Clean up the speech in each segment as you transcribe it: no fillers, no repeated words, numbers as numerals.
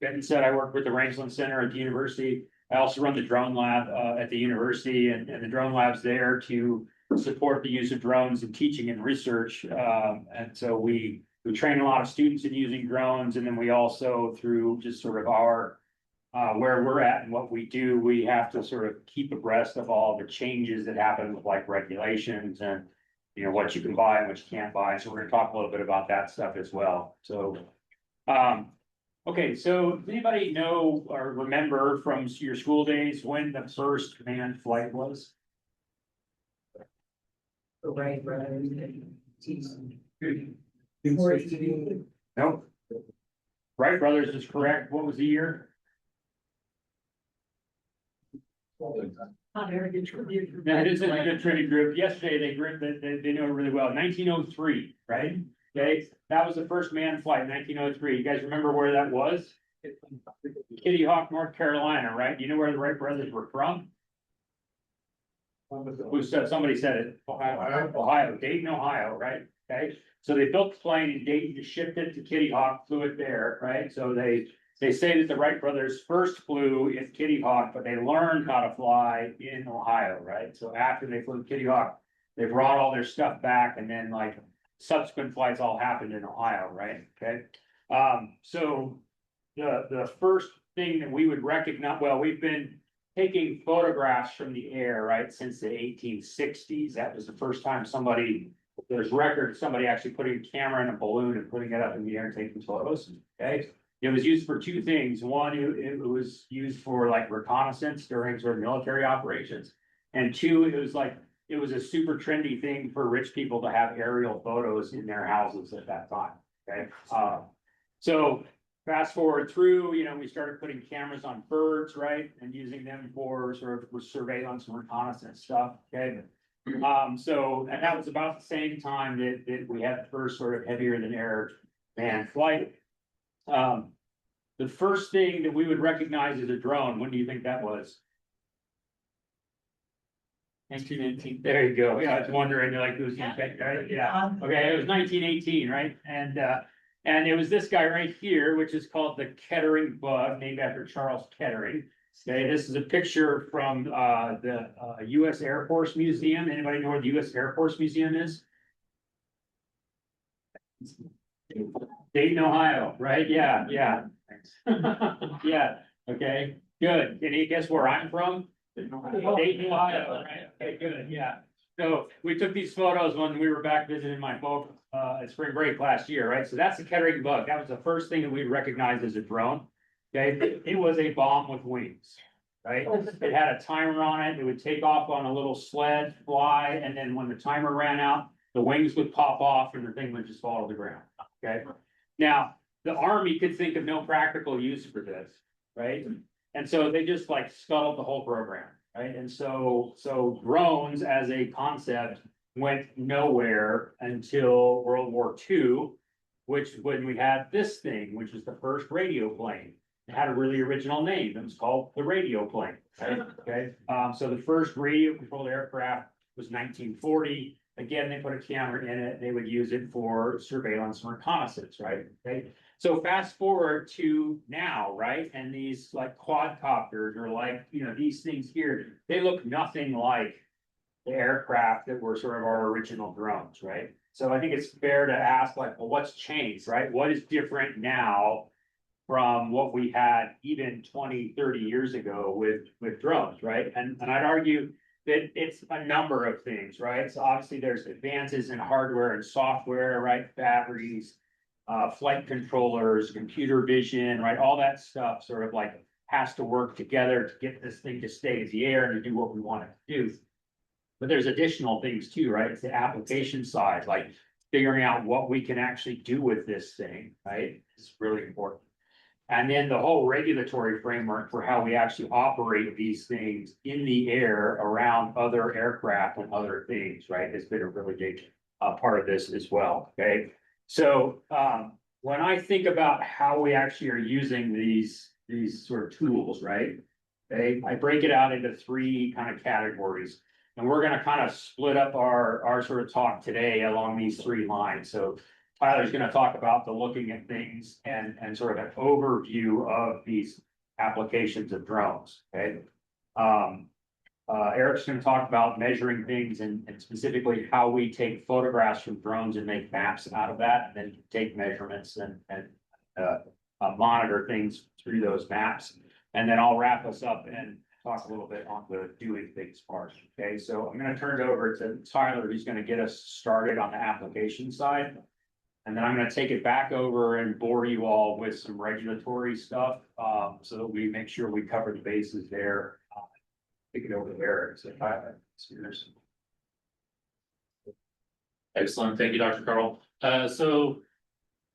Benton said, I work with the Rangelands Center at the university. I also run the drone lab at the university, and the drone lab's there to support the use of drones in teaching and research. And so we train a lot of students in using drones, and then we also, through just sort of our where we're at and what we do, we have to sort of keep abreast of all the changes that happen with like regulations and what you can buy and what you can't buy. So we're going to talk a little bit about that stuff as well. So okay, so does anybody know or remember from your school days when the first manned flight was? Right. No. Wright brothers is correct. What was the year? That is a good trivia group. Yesterday they know it really well. 1903, right? Okay, that was the first manned flight, 1903. You guys remember where that was? Kitty Hawk, North Carolina, right? Do you know where the Wright brothers were from? Who said? Somebody said it. Ohio, Dayton, Ohio, right? Okay, so they built the plane in Dayton, shipped it to Kitty Hawk, flew it there, right? So they say that the Wright brothers first flew in Kitty Hawk, but they learned how to fly in Ohio, right? So after they flew Kitty Hawk, they brought all their stuff back, and then like subsequent flights all happened in Ohio, right? Okay. So the first thing that we would recognize, well, we've been taking photographs from the air, right, since the 1860s. That was the first time there's record, somebody actually putting a camera in a balloon and putting it up in the air and taking photos. Okay. It was used for two things. One, it was used for like reconnaissance during sort of military operations. And two, it was a super trendy thing for rich people to have aerial photos in their houses at that time. Okay. So fast forward through, we started putting cameras on birds, right? And using them for sort of surveillance and reconnaissance stuff. Okay. So, and that was about the same time that we had the first sort of heavier than air manned flight. The first thing that we would recognize as a drone, when do you think that was? 1918. There you go. Yeah, I was wondering, like, who's going to right? Yeah. Okay, it was 1918, right? And it was this guy right here, which is called the Kettering bug, named after Charles Kettering. Okay, this is a picture from the U.S. Air Force Museum. Anybody know where the U.S. Air Force Museum is? Dayton, Ohio, right? Yeah. Yeah. Okay, good. Can you guess where I'm from? Dayton, Ohio, right? Okay, good. Yeah. So we took these photos when we were back visiting my folks at spring break last year, right? So that's the Kettering bug. That was the first thing that we recognized as a drone. Okay, it was a bomb with wings, right? It had a timer on it. It would take off on a little sled, fly, and then when the timer ran out, the wings would pop off and the thing would just fall to the ground. Okay. Now, the Army could think of no practical use for this, right? And so they just like scuttled the whole program, right? And so drones as a concept went nowhere until World War II, which when we had this thing, which was the first radio plane. It had a really original name. It was called the radio plane. Right? Okay. So the first radio controlled aircraft was 1940. Again, they put a camera in it. They would use it for surveillance and reconnaissance, right? Okay. So fast forward to now, right? And these like quadcopters or like, these things here, they look nothing like the aircraft that were sort of our original drones, right? So I think it's fair to ask like, well, what's changed, right? What is different now from what we had even 20, 30 years ago with drones, right? And I'd argue that it's a number of things, right? So obviously there's advances in hardware and software, right? Batteries, flight controllers, computer vision, right? All that stuff sort of like has to work together to get this thing to stay in the air and to do what we want it to do. But there's additional things too, right? It's the application side, like figuring out what we can actually do with this thing, right? It's really important. And then the whole regulatory framework for how we actually operate these things in the air around other aircraft and other things, right? Has been a really big part of this as well, okay? So when I think about how we actually are using these sort of tools, right? Okay, I break it out into three kind of categories. And we're going to kind of split up our sort of talk today along these three lines. So Tyler's gonna talk about the looking at things and sort of an overview of these applications of drones, okay? Eric's gonna talk about measuring things and specifically how we take photographs from drones and make maps out of that, and then take measurements and monitor things through those maps. And then I'll wrap us up and talk a little bit on the doing things part. Okay, so I'm gonna turn it over to Tyler, who's gonna get us started on the application side. And then I'm gonna take it back over and bore you all with some regulatory stuff, so that we make sure we cover the bases there. Take it over there. So Tyler, it's yours. Excellent. Thank you, Dr. Karl. So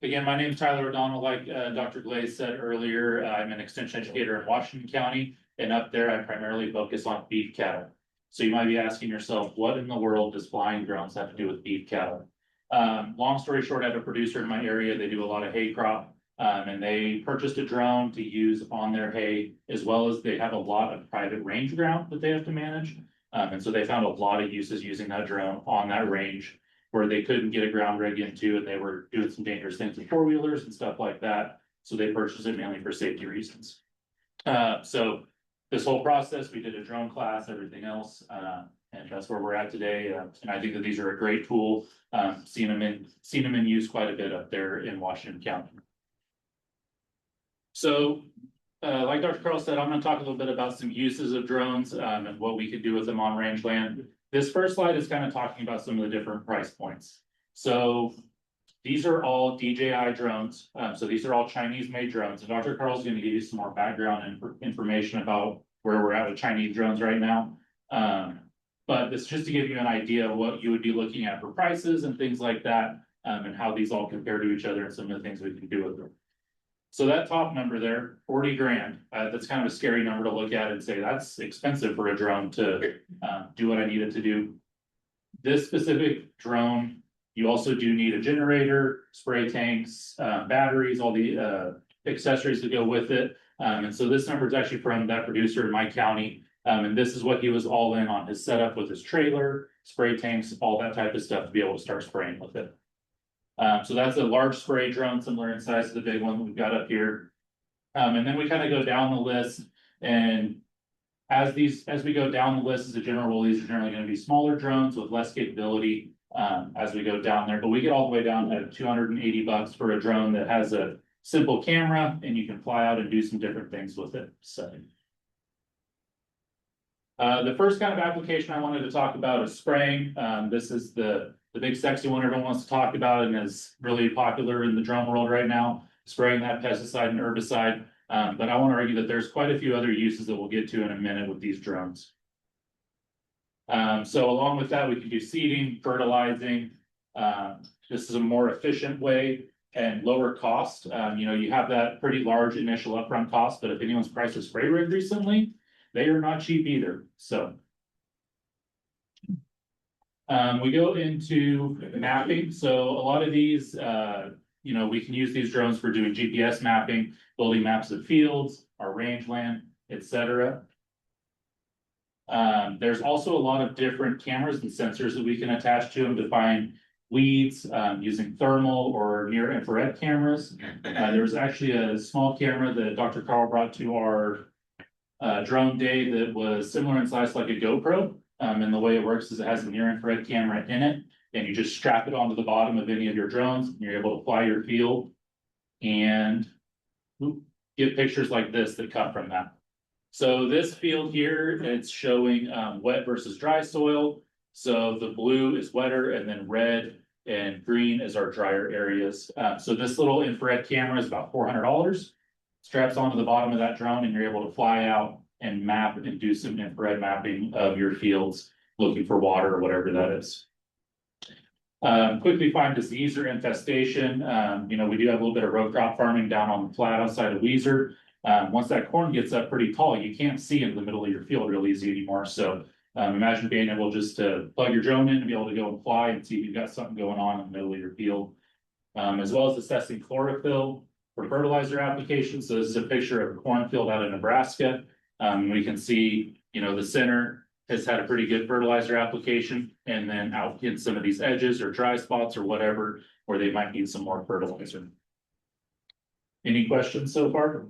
again, my name is Tyler O'Donnell. Like Dr. Glaze said earlier, I'm an extension educator in Washington County, and up there I primarily focus on beef cattle. So you might be asking yourself, what in the world does flying drones have to do with beef cattle? Long story short, I have a producer in my area. They do a lot of hay crop. And they purchased a drone to use on their hay, as well as they have a lot of private range ground that they have to manage. And so they found a lot of uses using that drone on that range where they couldn't get a ground rig into, and they were doing some dangerous things with four-wheelers and stuff like that. So they purchased it mainly for safety reasons. So this whole process, we did a drone class, everything else, and that's where we're at today. And I think that these are a great tool. Seen them in use quite a bit up there in Washington County. So, like Dr. Karl said, I'm going to talk a little bit about some uses of drones and what we could do with them on rangeland. This first slide is kind of talking about some of the different price points. So these are all DJI drones. So these are all Chinese-made drones. And Dr. Karl is going to give you some more background and information about where we're at with Chinese drones right now. But this is just to give you an idea of what you would be looking at for prices and things like that, and how these all compare to each other and some of the things we can do with them. So that top number there, 40 grand, that's kind of a scary number to look at and say, that's expensive for a drone to do what I need it to do. This specific drone, you also do need a generator, spray tanks, batteries, all the accessories that go with it. And so this number is actually from that producer in my county. And this is what he was all in on his setup with his trailer, spray tanks, all that type of stuff to be able to start spraying with it. So that's a large spray drone, similar in size to the big one that we've got up here. And then we kind of go down the list, and as we go down the list as a general rule, these are generally going to be smaller drones with less capability as we go down there. But we get all the way down to $280 for a drone that has a simple camera and you can fly out and do some different things with it. So the first kind of application I wanted to talk about is spraying. This is the big sexy one everyone wants to talk about and is really popular in the drone world right now, spraying that pesticide and herbicide. But I want to argue that there's quite a few other uses that we'll get to in a minute with these drones. So along with that, we can do seeding, fertilizing. This is a more efficient way and lower cost. You have that pretty large initial upfront cost, but if anyone's priced a spray rig recently, they are not cheap either. So we go into mapping. So a lot of these, we can use these drones for doing GPS mapping, building maps of fields, our rangeland, etc. There's also a lot of different cameras and sensors that we can attach to them to find weeds using thermal or near infrared cameras. There was actually a small camera that Dr. Karl brought to our drone day that was similar in size like a GoPro. And the way it works is it has a near infrared camera in it, and you just strap it onto the bottom of any of your drones, and you're able to fly your field and get pictures like this that come from that. So this field here, it's showing wet versus dry soil. So the blue is wetter, and then red and green is our drier areas. So this little infrared camera is about $400. Straps onto the bottom of that drone, and you're able to fly out and map and do some infrared mapping of your fields, looking for water or whatever that is. Quickly find disease or infestation. We do have a little bit of row crop farming down on the flat outside of Weiser. Once that corn gets up pretty tall, you can't see into the middle of your field real easy anymore. So imagine being able just to plug your drone in and be able to go and fly and see if you've got something going on in the middle of your field. As well as assessing chlorophyll for fertilizer applications. So this is a picture of a cornfield out of Nebraska. We can see, the center has had a pretty good fertilizer application, and then out in some of these edges or dry spots or whatever, where they might need some more fertilizer. Any questions so far?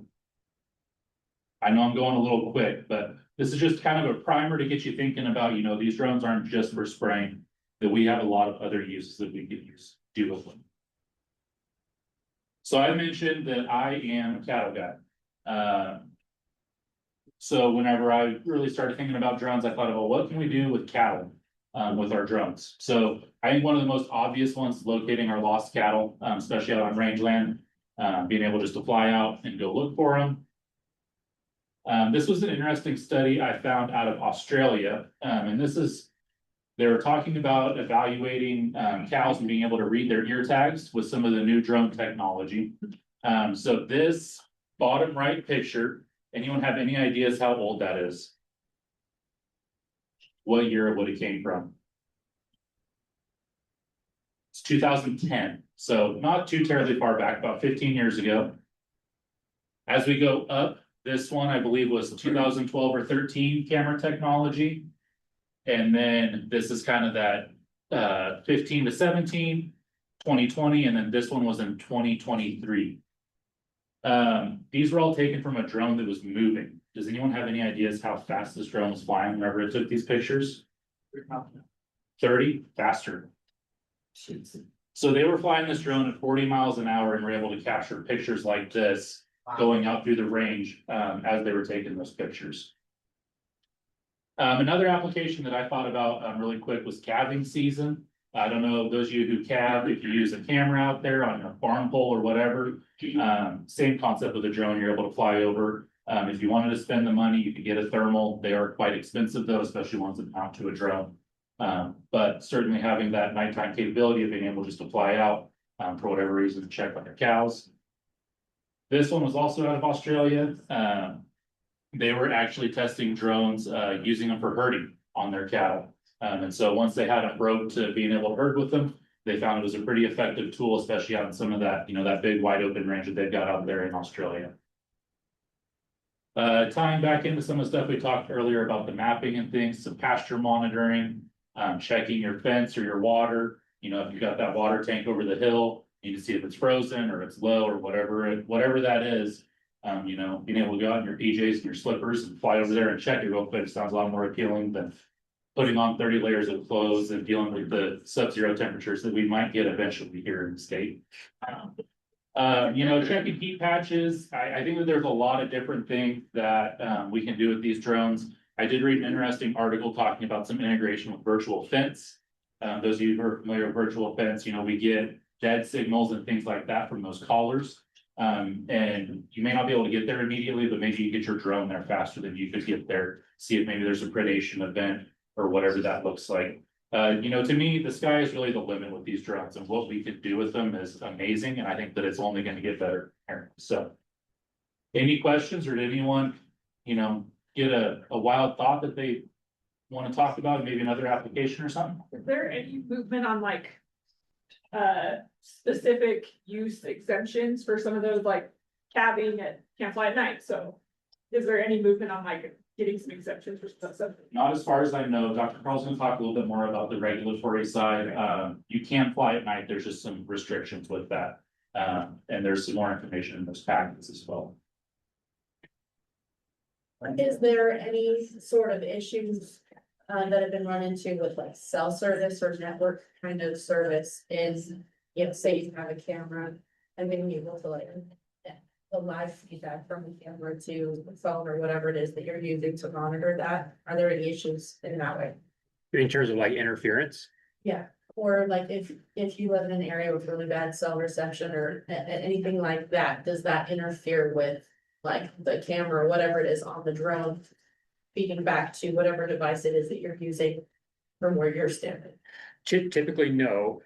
I know I'm going a little quick, but this is just kind of a primer to get you thinking about, you know, these drones aren't just for spraying, that we have a lot of other uses that we could do with them. So I mentioned that I am a cattle guy. So whenever I really started thinking about drones, I thought about what can we do with cattle with our drones. So I think one of the most obvious ones is locating our lost cattle, especially out on rangeland, being able just to fly out and go look for them. This was an interesting study I found out of Australia, and they were talking about evaluating cows and being able to read their ear tags with some of the new drone technology. So this bottom right picture, anyone have any ideas how old that is? What year it would have came from? It's 2010, so not too terribly far back, about 15 years ago. As we go up, this one, I believe, was 2012 or 13 camera technology. And then this is kind of that 15 to 17, 2020, and then this one was in 2023. These were all taken from a drone that was moving. Does anyone have any ideas how fast this drone was flying whenever it took these pictures? 30, faster. So they were flying this drone at 40 miles an hour and were able to capture pictures like this going out through the range as they were taking those pictures. Another application that I thought about really quick was calving season. I don't know, those of you who calve, if you use a camera out there on a farm pole or whatever, same concept with a drone, you're able to fly over. If you wanted to spend the money, you could get a thermal. They are quite expensive though, especially ones that mount to a drone. But certainly having that nighttime capability of being able just to fly out for whatever reason to check on your cows. This one was also out of Australia. They were actually testing drones, using them for herding on their cattle. And so once they had them broke to being able to herd with them, they found it was a pretty effective tool, especially on some of that, you know, that big wide open range that they've got out there in Australia. Tying back into some of the stuff we talked earlier about the mapping and things, some pasture monitoring, checking your fence or your water. You know, if you've got that water tank over the hill, you can see if it's frozen or it's low or whatever that is. You know, being able to go out in your PJs and your slippers and fly over there and check it real quick sounds a lot more appealing than putting on 30 layers of clothes and dealing with the sub-zero temperatures that we might get eventually here in the state. You know, checking heat patches. I think that there's a lot of different things that we can do with these drones. I did read an interesting article talking about some integration with virtual fence. Those of you who are familiar with virtual fence, you know, we get dead signals and things like that from those callers. And you may not be able to get there immediately, but maybe you get your drone there faster than you could get there, see if maybe there's a predation event or whatever that looks like. You know, to me, the sky is really the limit with these drones, and what we could do with them is amazing. And I think that it's only going to get better. So any questions, or did anyone, you know, get a wild thought that they want to talk about, maybe another application or something? Is there any movement on like specific use exemptions for some of those, like calving and can't fly at night? So is there any movement on like getting some exemptions for stuff? Not as far as I know. Dr. Karl's going to talk a little bit more about the regulatory side. You can fly at night. There's just some restrictions with that. And there's some more information in those packets as well. Is there any sort of issues that have been run into with like cell service or network kind of service is, you know, say you have a camera and being able to like the live feedback from the camera to the phone or whatever it is that you're using to monitor that? Are there any issues in that way? In terms of like interference? Yeah, or like if you live in an area with really bad cell reception or anything like that, does that interfere with like the camera or whatever it is on the drone feeding back to whatever device it is that you're using from where you're standing? Typically, no.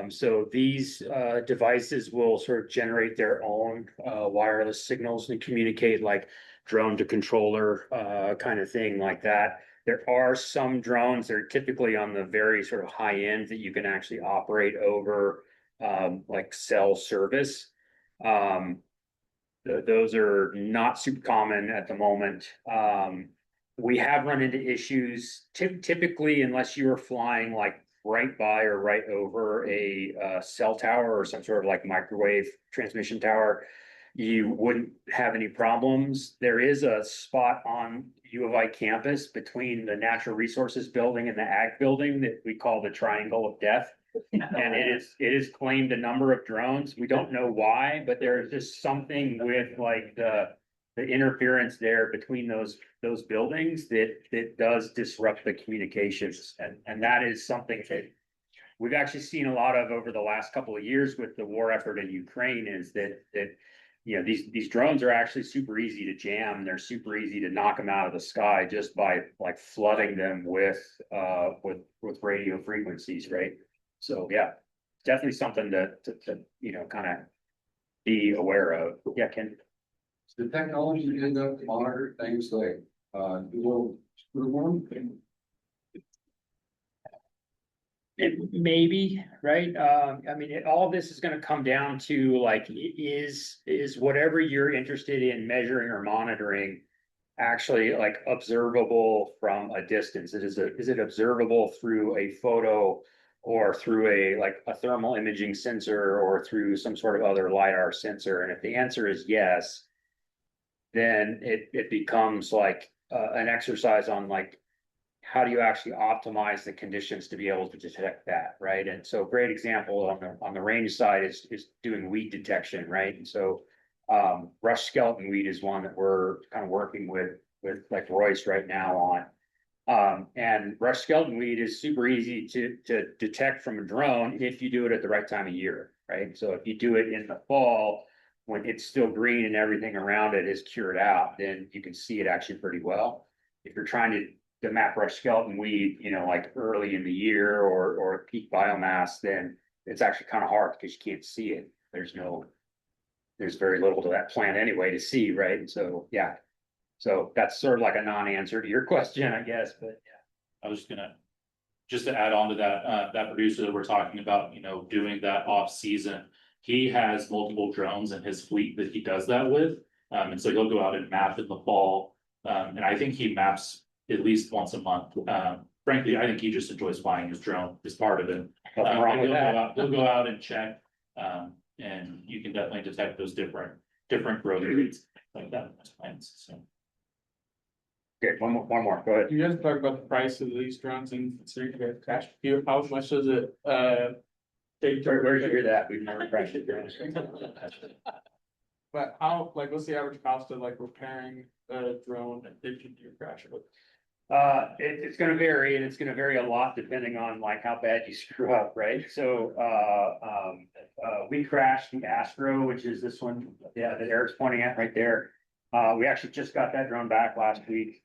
So these devices will sort of generate their own wireless signals and communicate like drone to controller kind of thing like that. There are some drones that are typically on the very sort of high end that you can actually operate over like cell service. Those are not super common at the moment. We have run into issues typically, unless you are flying like right by or right over a cell tower or some sort of like microwave transmission tower, you wouldn't have any problems. There is a spot on U of I campus between the natural resources building and the ag building that we call the triangle of death. And it is claimed a number of drones. We don't know why, but there's just something with like the interference there between those buildings that does disrupt the communications. And that is something that we've actually seen a lot of over the last couple of years with the war effort in Ukraine, is that you know, these drones are actually super easy to jam. They're super easy to knock them out of the sky just by like flooding them with radio frequencies, right? So yeah, definitely something to you know, kind of be aware of. Yeah, Ken. The technology end up to monitor things like, little screw worm. It maybe, right? I mean, all of this is gonna come down to like, is whatever you're interested in measuring or monitoring actually like observable from a distance? Is it observable through a photo or through a thermal imaging sensor or through some sort of other LiDAR sensor? And if the answer is yes, then it becomes like an exercise on like, how do you actually optimize the conditions to be able to detect that, right? And so, great example on the range side is doing weed detection, right? And so, rush skeleton weed is one that we're kind of working with like Royce right now on. And rush skeleton weed is super easy to detect from a drone if you do it at the right time of year, right? So if you do it in the fall, when it's still green and everything around it is cured out, then you can see it actually pretty well. If you're trying to map rush skeleton weed, you know, like early in the year or peak biomass, then it's actually kind of hard because you can't see it. There's very little to that plant anyway to see, right? And so, yeah. So that's sort of like a non-answer to your question, I guess, but yeah. I was just to add on to that, that producer that we're talking about, you know, doing that off season. He has multiple drones in his fleet that he does that with. And so he'll go out and map in the fall. And I think he maps at least once a month. Frankly, I think he just enjoys flying his drone as part of it. Nothing wrong with that. He'll go out and check, and you can definitely detect those different growth rates like that in his plants, so. Okay, one more, go ahead. You guys talk about the price of these drones and considering you guys cash, how much does it, take? Where'd you hear that? We've never crashed it. But how, like, what's the average cost of like repairing a drone if you do crash it with? It's gonna vary, and it's gonna vary a lot depending on like how bad you screw up, right? So, we crashed the Astro, which is this one, yeah, that Eric's pointing at right there. We actually just got that drone back last week.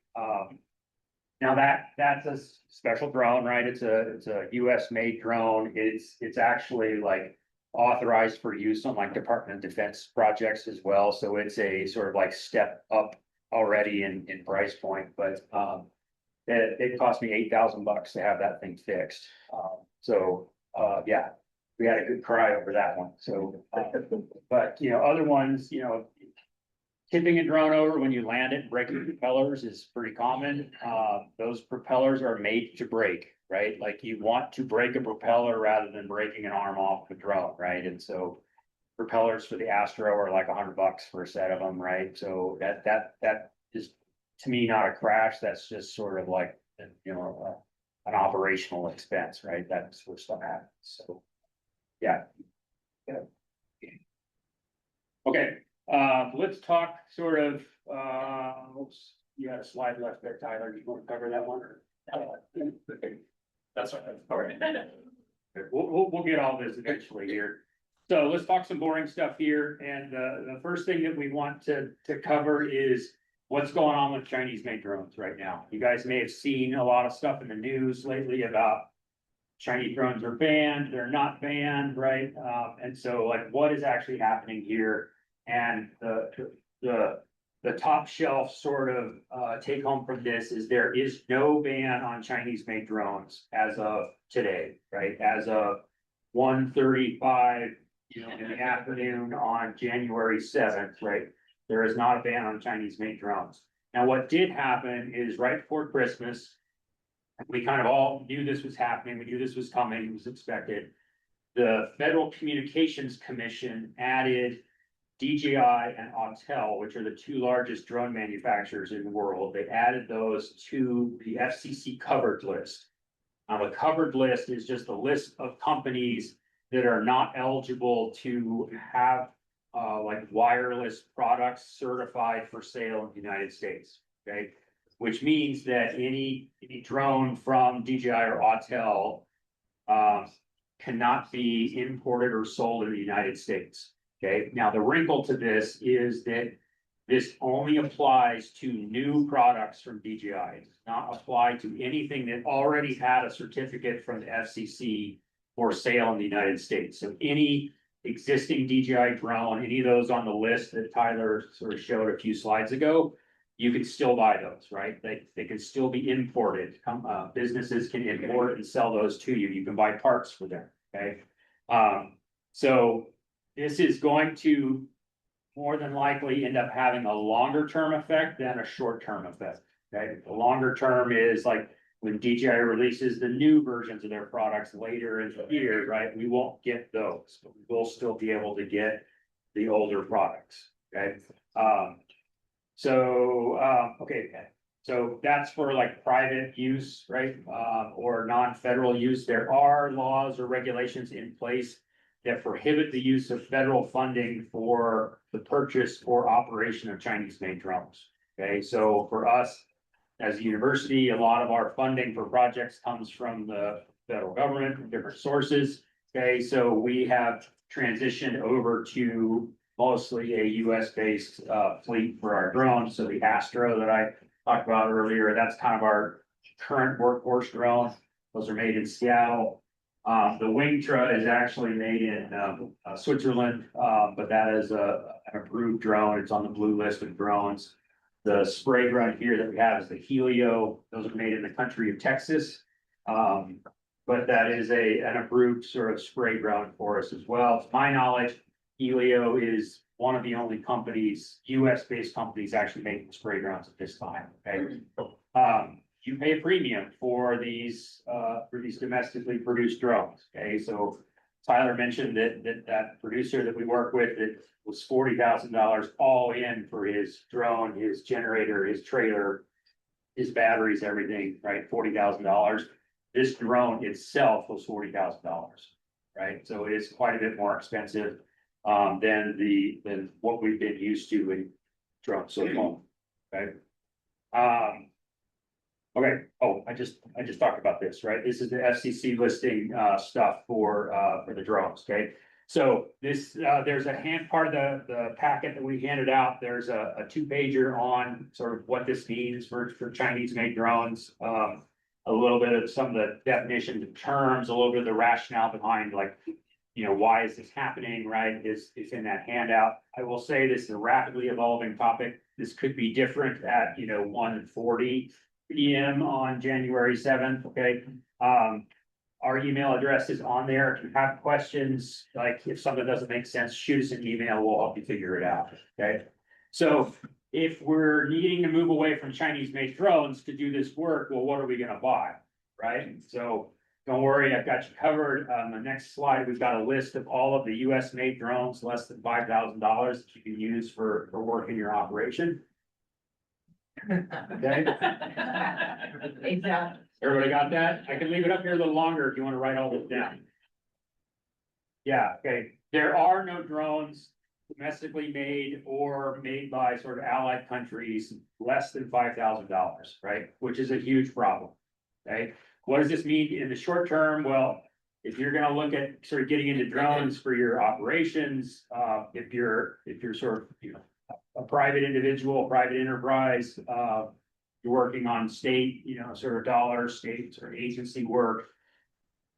Now that's a special drone, right? It's a US made drone. It's actually like authorized for use on like Department of Defense projects as well. So it's a sort of like step up already in price point, but it cost me $8,000 to have that thing fixed. Yeah, we had a good cry over that one. So, but you know, other ones, you know, tipping a drone over when you land it, breaking propellers is pretty common. Those propellers are made to break, right? Like you want to break a propeller rather than breaking an arm off the drone, right? And so propellers for the Astro are like $100 for a set of them, right? So that is to me not a crash. That's just sort of like, you know, an operational expense, right? That's where stuff happens. So, yeah. Okay. Let's talk sort of, oops, you had a slide left there, Tyler. Do you want to cover that one? Or? That's right. All right. We'll get all this eventually here. So let's talk some boring stuff here. And the first thing that we want to cover is what's going on with Chinese made drones right now. You guys may have seen a lot of stuff in the news lately about Chinese drones are banned, they're not banned, right? And so like what is actually happening here? And the top shelf sort of take home from this is there is no ban on Chinese made drones as of today, right? As of 1:35, you know, in the afternoon on January 7th, right? There is not a ban on Chinese made drones. Now, what did happen is right before Christmas, we kind of all knew this was happening, we knew this was coming, it was expected. The Federal Communications Commission added DJI and Autel, which are the two largest drone manufacturers in the world. They added those to the FCC covered list. Now, the covered list is just a list of companies that are not eligible to have like wireless products certified for sale in the United States, okay? Which means that any drone from DJI or Autel cannot be imported or sold in the United States. Okay, now the wrinkle to this is that this only applies to new products from DJI. It does not apply to anything that already had a certificate from the FCC for sale in the United States. So any existing DJI drone, any of those on the list that Tyler sort of showed a few slides ago, you can still buy those, right? They can still be imported. Businesses can import and sell those to you. You can buy parts for them, okay? So this is going to more than likely end up having a longer term effect than a short term effect, okay? The longer term is like when DJI releases the new versions of their products later in the year, right? We won't get those, but we will still be able to get the older products, okay? Okay, so that's for like private use, right? Or non-federal use. There are laws or regulations in place that prohibit the use of federal funding for the purchase or operation of Chinese-made drones. Okay, so for us as a university, a lot of our funding for projects comes from the federal government from different sources. Okay, so we have transitioned over to mostly a US-based fleet for our drones. So the Astro that I talked about earlier, that's kind of our current workhorse drone. Those are made in Seattle. The Wingtra is actually made in Switzerland, but that is an approved drone. It's on the blue list of drones. The spray gun here that we have is the Helio. Those are made in the country of Texas. But that is an approved sort of spray drone for us as well. To my knowledge, Helio is one of the only companies, US-based companies actually making spray drones at this time, okay? You pay a premium for these domestically produced drones, okay? So Tyler mentioned that producer that we work with, it was $40,000 all in for his drone, his generator, his trailer, his batteries, everything, right? $40,000. This drone itself was $40,000, right? So it is quite a bit more expensive than what we've been used to in drones so far, okay? Okay, oh, I just talked about this, right? This is the FCC listing stuff for the drones, okay? So this, there's a hand part of the packet that we handed out. There's a 2-pager on sort of what this means for Chinese-made drones. A little bit of some of the definitions of terms, a little bit of the rationale behind, like, you know, why is this happening, right? Is in that handout. I will say this is a rapidly evolving topic. This could be different at, 1:40 p.m. on January 7th, okay? Our email address is on there. If you have questions, like if something doesn't make sense, shoot us an email, we'll help you figure it out, okay? So if we're needing to move away from Chinese-made drones to do this work, well, what are we gonna buy, right? So don't worry, I've got you covered. On the next slide, we've got a list of all of the US-made drones, less than $5,000 that you can use for work in your operation. Okay, Exactly. everybody got that? I can leave it up here a little longer if you want to write all this down. Yeah, okay, there are no drones domestically made or made by sort of allied countries less than $5,000, right? Which is a huge problem, okay? What does this mean in the short term? Well, if you're gonna look at sort of getting into drones for your operations, if you're sort of, a private individual, a private enterprise, you're working on state, sort of dollar, state or agency work,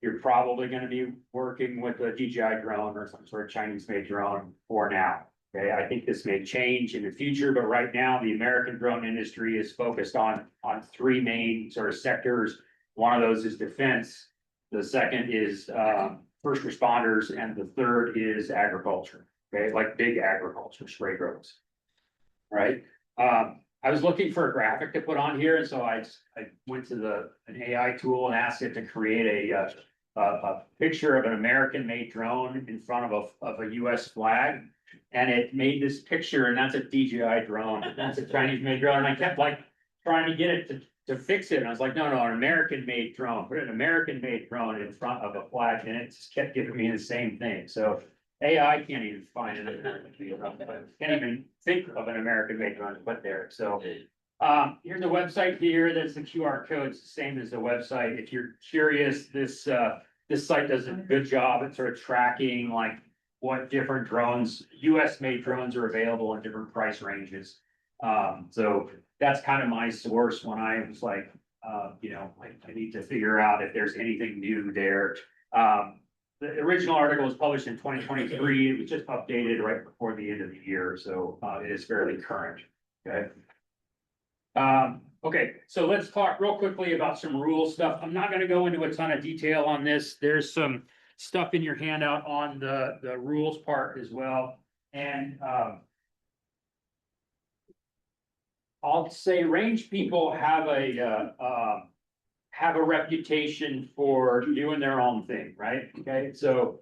you're probably gonna be working with a DJI drone or some sort of Chinese-made drone for now. Okay, I think this may change in the future, but right now the American drone industry is focused on 3 main sort of sectors. One of those is defense. The second is first responders, and the third is agriculture. Okay, like big agriculture spray drones. Right. I was looking for a graphic to put on here, and so I went to an AI tool and asked it to create a picture of an American-made drone in front of a US flag. And it made this picture, and that's a DJI drone, that's a Chinese-made drone, and I kept like trying to get it to fix it, and I was like, no, an American-made drone, put an American-made drone in front of a flag, and it just kept giving me the same thing, so. AI can't even find an American-made drone, can't even think of an American-made drone to put there, so. Here's a website here, there's the QR code, it's the same as the website, if you're curious, this site does a good job at sort of tracking like what different drones, US-made drones are available in different price ranges. So that's kind of my source when I was like, I need to figure out if there's anything new there. The original article was published in 2023, it was just updated right before the end of the year, so it is fairly current, okay? Okay, so let's talk real quickly about some rule stuff. I'm not gonna go into a ton of detail on this. There's some stuff in your handout on the rules part as well. And I'll say range people have a reputation for doing their own thing, right? Okay, so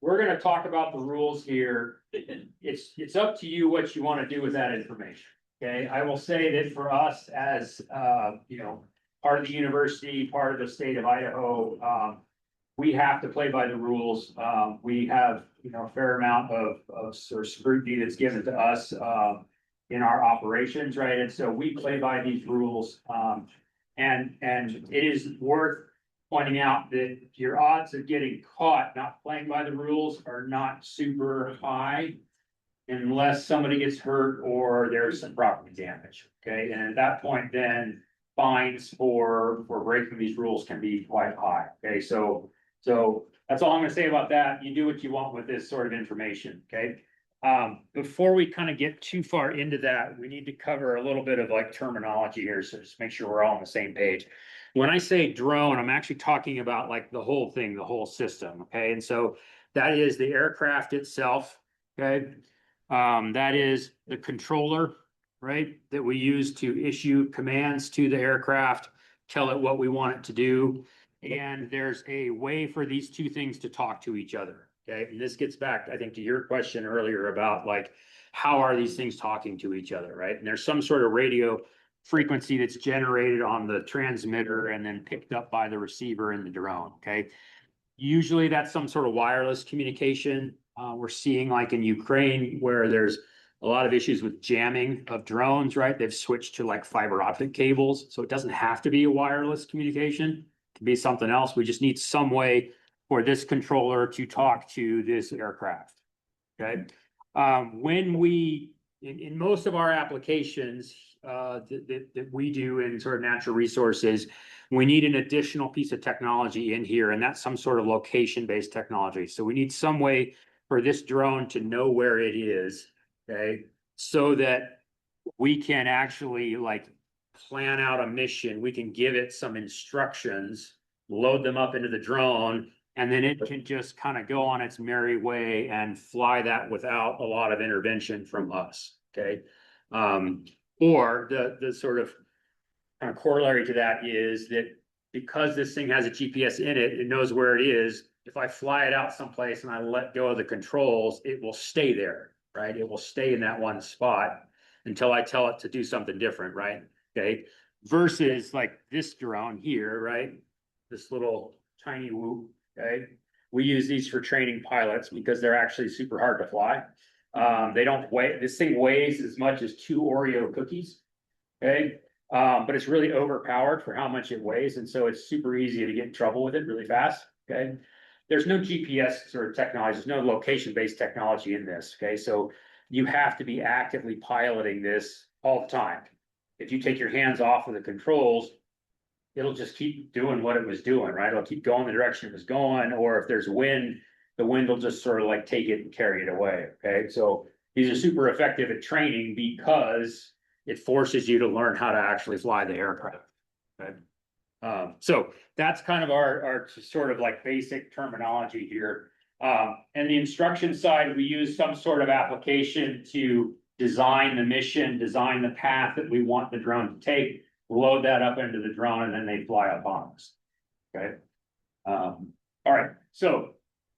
we're gonna talk about the rules here. It's up to you what you want to do with that information. Okay, I will say that for us as, part of the university, part of the state of Idaho, we have to play by the rules. We have, a fair amount of sort of scrutiny that's given to us, in our operations, right? And so we play by these rules. And it is worth pointing out that your odds of getting caught not playing by the rules are not super high, unless somebody gets hurt or there's some property damage, okay? And at that point, then fines for breaking these rules can be quite high, okay? So that's all I'm gonna say about that. You do what you want with this sort of information, okay? Before we kind of get too far into that, we need to cover a little bit of like terminology here, so just make sure we're all on the same page. When I say drone, I'm actually talking about like the whole thing, the whole system, okay? And so that is the aircraft itself, okay? That is the controller, right? That we use to issue commands to the aircraft, tell it what we want it to do. And there's a way for these two things to talk to each other, okay? And this gets back, I think, to your question earlier about like, how are these things talking to each other, right? And there's some sort of radio frequency that's generated on the transmitter and then picked up by the receiver in the drone, okay? Usually that's some sort of wireless communication. We're seeing like in Ukraine where there's a lot of issues with jamming of drones, right? They've switched to like fiber optic cables. So it doesn't have to be a wireless communication. It can be something else. We just need some way for this controller to talk to this aircraft, okay? When we, in most of our applications that we do in sort of natural resources, we need an additional piece of technology in here, and that's some sort of location-based technology. So we need some way for this drone to know where it is, okay? So that we can actually like plan out a mission. We can give it some instructions, load them up into the drone, and then it can just kind of go on its merry way and fly that without a lot of intervention from us, okay? Or the sort of kind of corollary to that is that because this thing has a GPS in it, it knows where it is. If I fly it out someplace and I let go of the controls, it will stay there, right? It will stay in that one spot until I tell it to do something different, right? Okay. Versus like this drone here, right? This little tiny whoop, okay? We use these for training pilots because they're actually super hard to fly. They don't weigh, this thing weighs as much as 2 Oreo cookies, okay? But it's really overpowered for how much it weighs. And so it's super easy to get in trouble with it really fast, okay? There's no GPS sort of technology, there's no location-based technology in this, okay? So you have to be actively piloting this all the time. If you take your hands off of the controls, it'll just keep doing what it was doing, right? It'll keep going the direction it was going, or if there's wind, the wind will just sort of like take it and carry it away, okay? So these are super effective at training because it forces you to learn how to actually fly the aircraft, okay? So that's kind of our sort of like basic terminology here. And the instruction side, we use some sort of application to design the mission, design the path that we want the drone to take, load that up into the drone, and then they fly autonomous. Okay. All right, so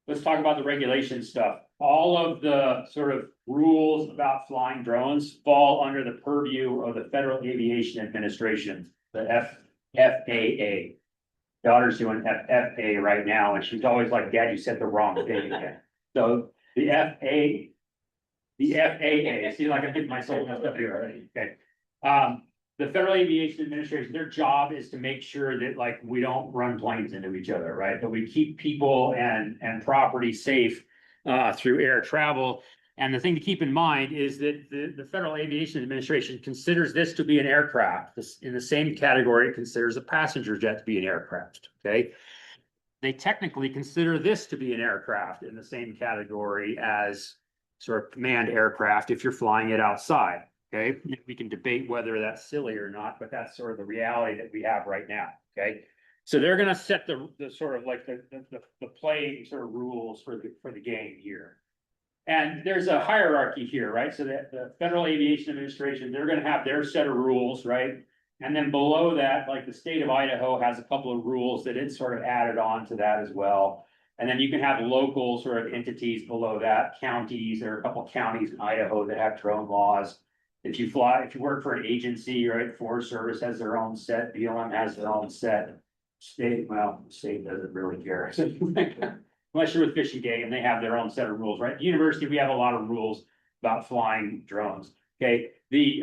let's talk about the regulation stuff. All of the sort of rules about flying drones fall under the purview of the Federal Aviation Administration, the FAA. Daughter's doing FFA right now, and she's always like, Dad, you said the wrong thing again. So the FAA, see, like I think myself messed up here already, okay. The Federal Aviation Administration, their job is to make sure that like we don't run planes into each other, right? That we keep people and property safe through air travel. And the thing to keep in mind is that the Federal Aviation Administration considers this to be an aircraft. This, in the same category, it considers a passenger jet to be an aircraft, okay? They technically consider this to be an aircraft in the same category as sort of command aircraft if you're flying it outside, okay? We can debate whether that's silly or not, but that's sort of the reality that we have right now, okay? So they're gonna set the sort of like the play sort of rules for the game here. And there's a hierarchy here, right? So that the Federal Aviation Administration, they're gonna have their set of rules, right? And then below that, like the state of Idaho has a couple of rules that it's sort of added on to that as well. And then you can have local sort of entities below that, counties. There are a couple of counties in Idaho that have drone laws. If you work for an agency, right, Forest Service has their own set, BLM has their own set. State doesn't really care. Unless you're with Fish and Game, they have their own set of rules, right? University, we have a lot of rules about flying drones. Okay, the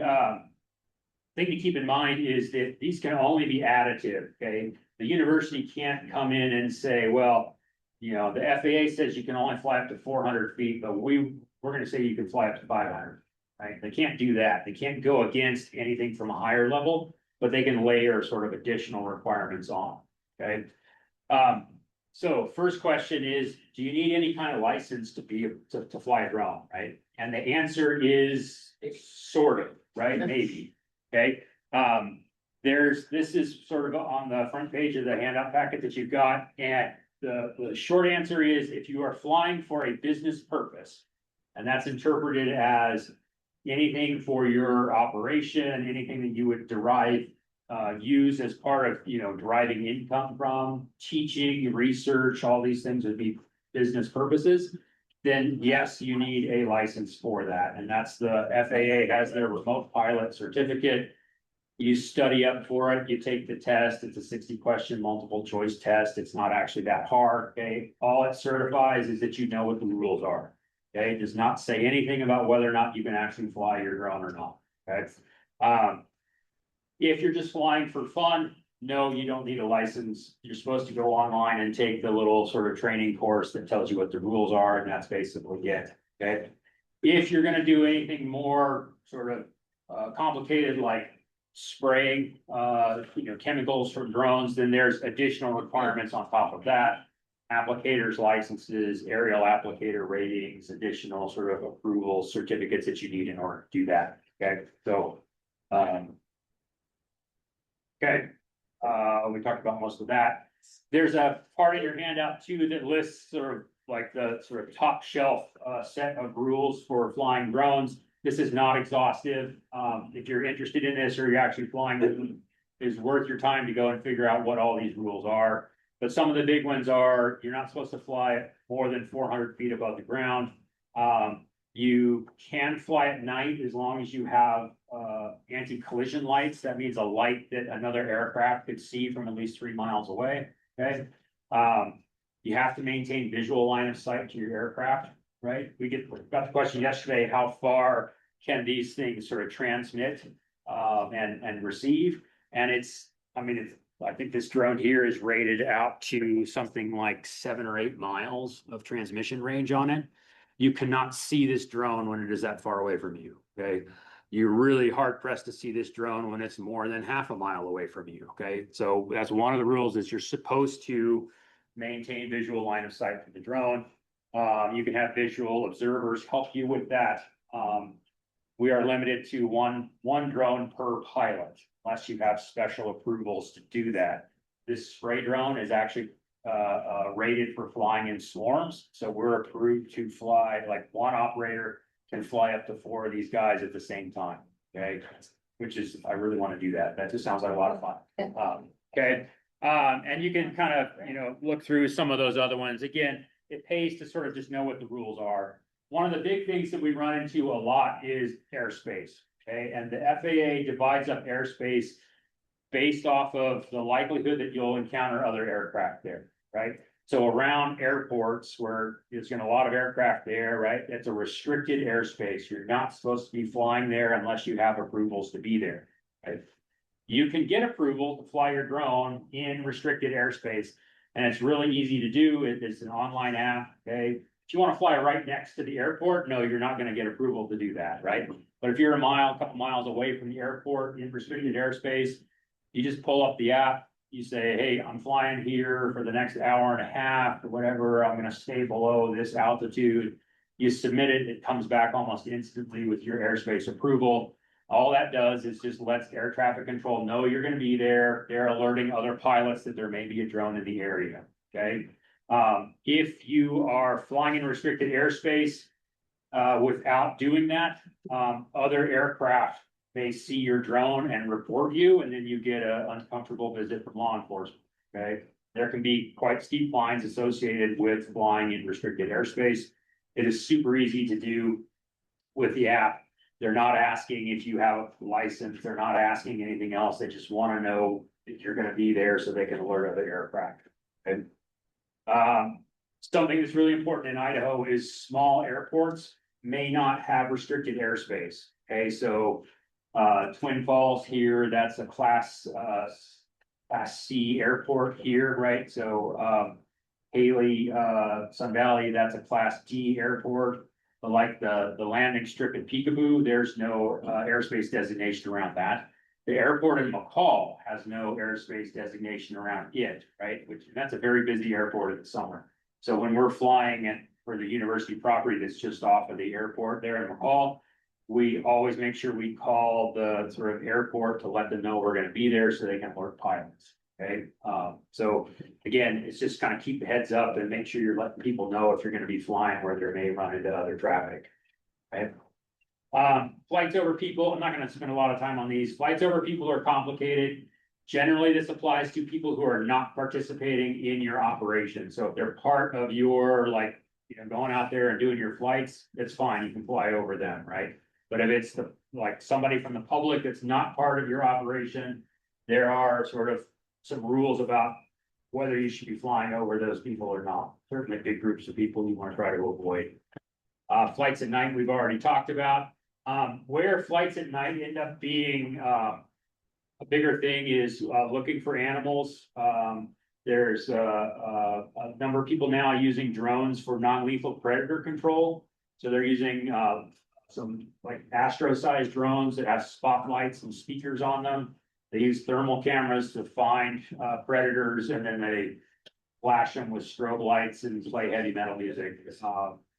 thing to keep in mind is that these can only be additive. Okay, the university can't come in and say, well, you know, the FAA says you can only fly up to 400 feet, but we're going to say you can fly up to 500. Right? They can't do that. They can't go against anything from a higher level, but they can layer sort of additional requirements on. Okay. So first question is, do you need any kind of license to fly a drone, right? And the answer is sort of, right? Maybe, okay? This is sort of on the front page of the handout packet that you've got. And the short answer is if you are flying for a business purpose, and that's interpreted as anything for your operation, anything that you would use as part of, you know, deriving income from, teaching, research, all these things would be business purposes, then yes, you need a license for that. And that's the FAA has their remote pilot certificate. You study up for it, you take the test. It's a 60-question multiple choice test. It's not actually that hard, okay? All it certifies is that you know what the rules are, okay? It does not say anything about whether or not you can actually fly your drone or not, okay? If you're just flying for fun, no, you don't need a license. You're supposed to go online and take the little sort of training course that tells you what the rules are, and that's basically it, okay? If you're gonna do anything more sort of complicated, like spraying, you know, chemicals from drones, then there's additional requirements on top of that. Applicators, licenses, aerial applicator ratings, additional sort of approval certificates that you need in order to do that, okay? So, okay, we talked about most of that. There's a part in your handout too that lists sort of like the sort of top shelf set of rules for flying drones. This is not exhaustive. If you're interested in this or you're actually flying them, it's worth your time to go and figure out what all these rules are. But some of the big ones are, you're not supposed to fly more than 400 feet above the ground. You can fly at night as long as you have anti-collision lights. That means a light that another aircraft could see from at least 3 miles away, okay? You have to maintain visual line of sight to your aircraft, right? We got the question yesterday, how far can these things sort of transmit and receive? And I think this drone here is rated out to something like 7 or 8 miles of transmission range on it. You cannot see this drone when it is that far away from you, okay? You're really hard pressed to see this drone when it's more than half a mile away from you, okay? So that's one of the rules is you're supposed to maintain visual line of sight for the drone. You can have visual observers help you with that. We are limited to one drone per pilot, unless you have special approvals to do that. This spray drone is actually rated for flying in swarms. So we're approved to fly, like one operator can fly up to 4 of these guys at the same time, okay? Which is, I really want to do that. That just sounds like a lot of fun. Okay, and you can kind of, look through some of those other ones. Again, it pays to sort of just know what the rules are. One of the big things that we run into a lot is airspace, okay? And the FAA divides up airspace based off of the likelihood that you'll encounter other aircraft there, right? So around airports where there's gonna a lot of aircraft there, right? It's a restricted airspace. You're not supposed to be flying there unless you have approvals to be there, right? You can get approval to fly your drone in restricted airspace, and it's really easy to do. It's an online app, okay? If you want to fly right next to the airport, no, you're not gonna get approval to do that, right? But if you're a couple miles away from the airport in restricted airspace, you just pull up the app, you say, hey, I'm flying here for the next hour and a half or whatever, I'm gonna stay below this altitude. You submit it, it comes back almost instantly with your airspace approval. All that does is just lets air traffic control know you're gonna be there. They're alerting other pilots that there may be a drone in the area, okay? If you are flying in restricted airspace, without doing that, other aircraft may see your drone and report you, and then you get an uncomfortable visit from law enforcement, okay? There can be quite steep fines associated with flying in restricted airspace. It is super easy to do with the app. They're not asking if you have a license, they're not asking anything else, they just wanna know that you're gonna be there so they can alert other aircraft, okay? Something that's really important in Idaho is small airports may not have restricted airspace, okay? So Twin Falls here, that's a class C airport here, right? So Haley, Sun Valley, that's a class D airport. But like the landing strip at Peekaboo, there's no airspace designation around that. The airport in McCall has no airspace designation around it, right? That's a very busy airport in the summer. So when we're flying for the university property that's just off of the airport there in McCall, we always make sure we call the sort of airport to let them know we're gonna be there so they can alert pilots, okay? So again, it's just kind of keep the heads up and make sure you're letting people know if you're gonna be flying where they may run into other traffic, okay? Flights over people, I'm not gonna spend a lot of time on these. Flights over people are complicated. Generally, this applies to people who are not participating in your operation. So if they're part of your, going out there and doing your flights, that's fine, you can fly over them, right? But if it's somebody from the public that's not part of your operation, there are sort of some rules about whether you should be flying over those people or not. Certainly big groups of people you want to try to avoid. Flights at night, we've already talked about. Where flights at night end up being a bigger thing is looking for animals. There's a number of people now using drones for non-lethal predator control. So they're using some Astro-sized drones that have spotlights and speakers on them. They use thermal cameras to find predators, and then they flash them with strobe lights and play heavy metal music.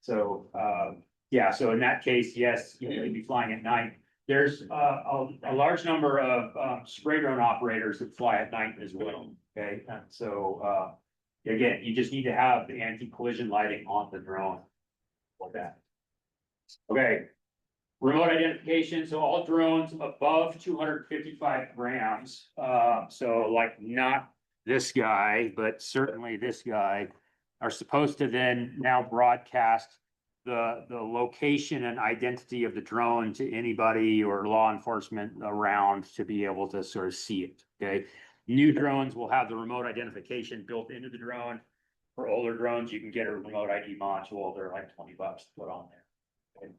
So in that case, yes, you'd be flying at night. There's a large number of spray drone operators that fly at night as well, okay? And so again, you just need to have the anti-collision lighting on the drone for that. Okay, remote identification, so all drones above 255 grams, so not this guy, but certainly this guy, are supposed to then now broadcast the location and identity of the drone to anybody or law enforcement around to be able to sort of see it, okay? New drones will have the remote identification built into the drone. For older drones, you can get a remote ID module. They're like $20 to put on there. Okay.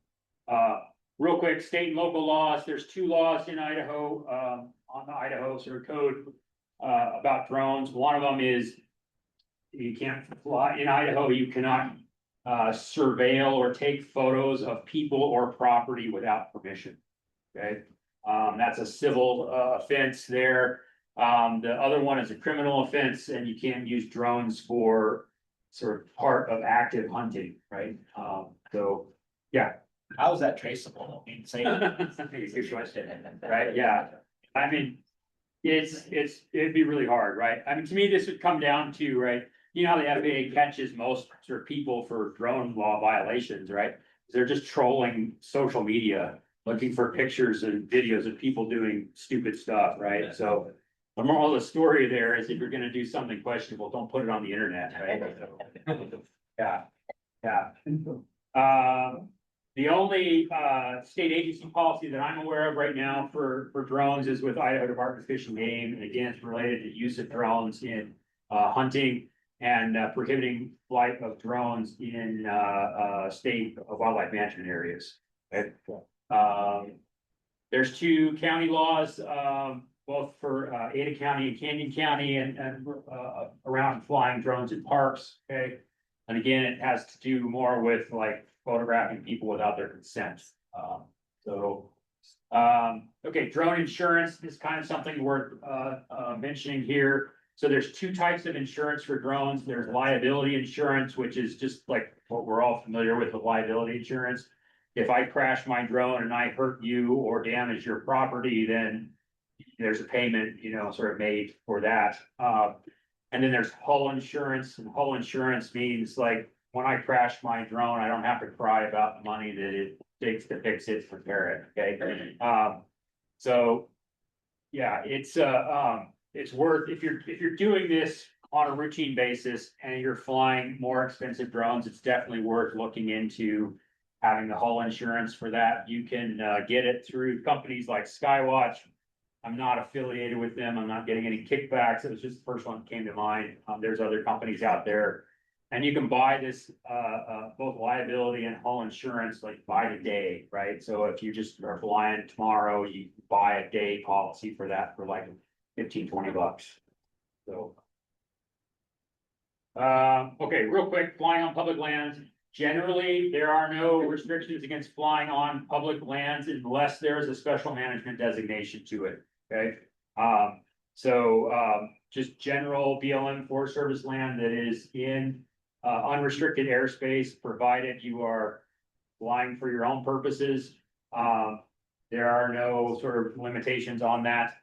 Real quick, state and local laws. There's 2 laws in Idaho, on the Idaho sort of code about drones. One of them is you can't fly in Idaho. You cannot surveil or take photos of people or property without permission. Okay, that's a civil offense there. The other one is a criminal offense, and you can't use drones for sort of part of active hunting, right? So yeah. How is that traceable? I mean, say. Good question, right? Yeah, I mean, it'd be really hard, right? I mean, to me, this would come down to, right? You know how the FAA catches most sort of people for drone law violations, right? they're just trolling social media, looking for pictures and videos of people doing stupid stuff, right? So the moral of the story there is if you're gonna do something questionable, don't put it on the internet, right? Yeah, yeah. The only state agency policy that I'm aware of right now for drones is with Idaho Department of Fish and Game. And again, it's related to use of drones in hunting and prohibiting flight of drones in state wildlife management areas. Okay? There's two county laws, both for Ada County and Canyon County and around flying drones in parks, okay? And again, it has to do more with like photographing people without their consent. Okay, drone insurance is kind of something worth mentioning here. So there's two types of insurance for drones. There's liability insurance, which is just like what we're all familiar with liability insurance. If I crash my drone and I hurt you or damage your property, then there's a payment, sort of made for that. And then there's hull insurance, and hull insurance means like when I crash my drone, I don't have to cry about the money that it takes to fix it, repair it, okay? So yeah, it's worth, if you're doing this on a routine basis and you're flying more expensive drones, it's definitely worth looking into having the hull insurance for that. You can get it through companies like Skywatch. I'm not affiliated with them. I'm not getting any kickbacks. It was just the first one that came to mind. There's other companies out there. And you can buy this, both liability and hull insurance, like by the day, right? So if you just are flying tomorrow, you buy a day policy for that for like 15, 20 bucks. So. Okay, real quick, flying on public lands. Generally, there are no restrictions against flying on public lands unless there is a special management designation to it, okay? Just general BLM Forest Service land that is in unrestricted airspace, provided you are flying for your own purposes. There are no sort of limitations on that.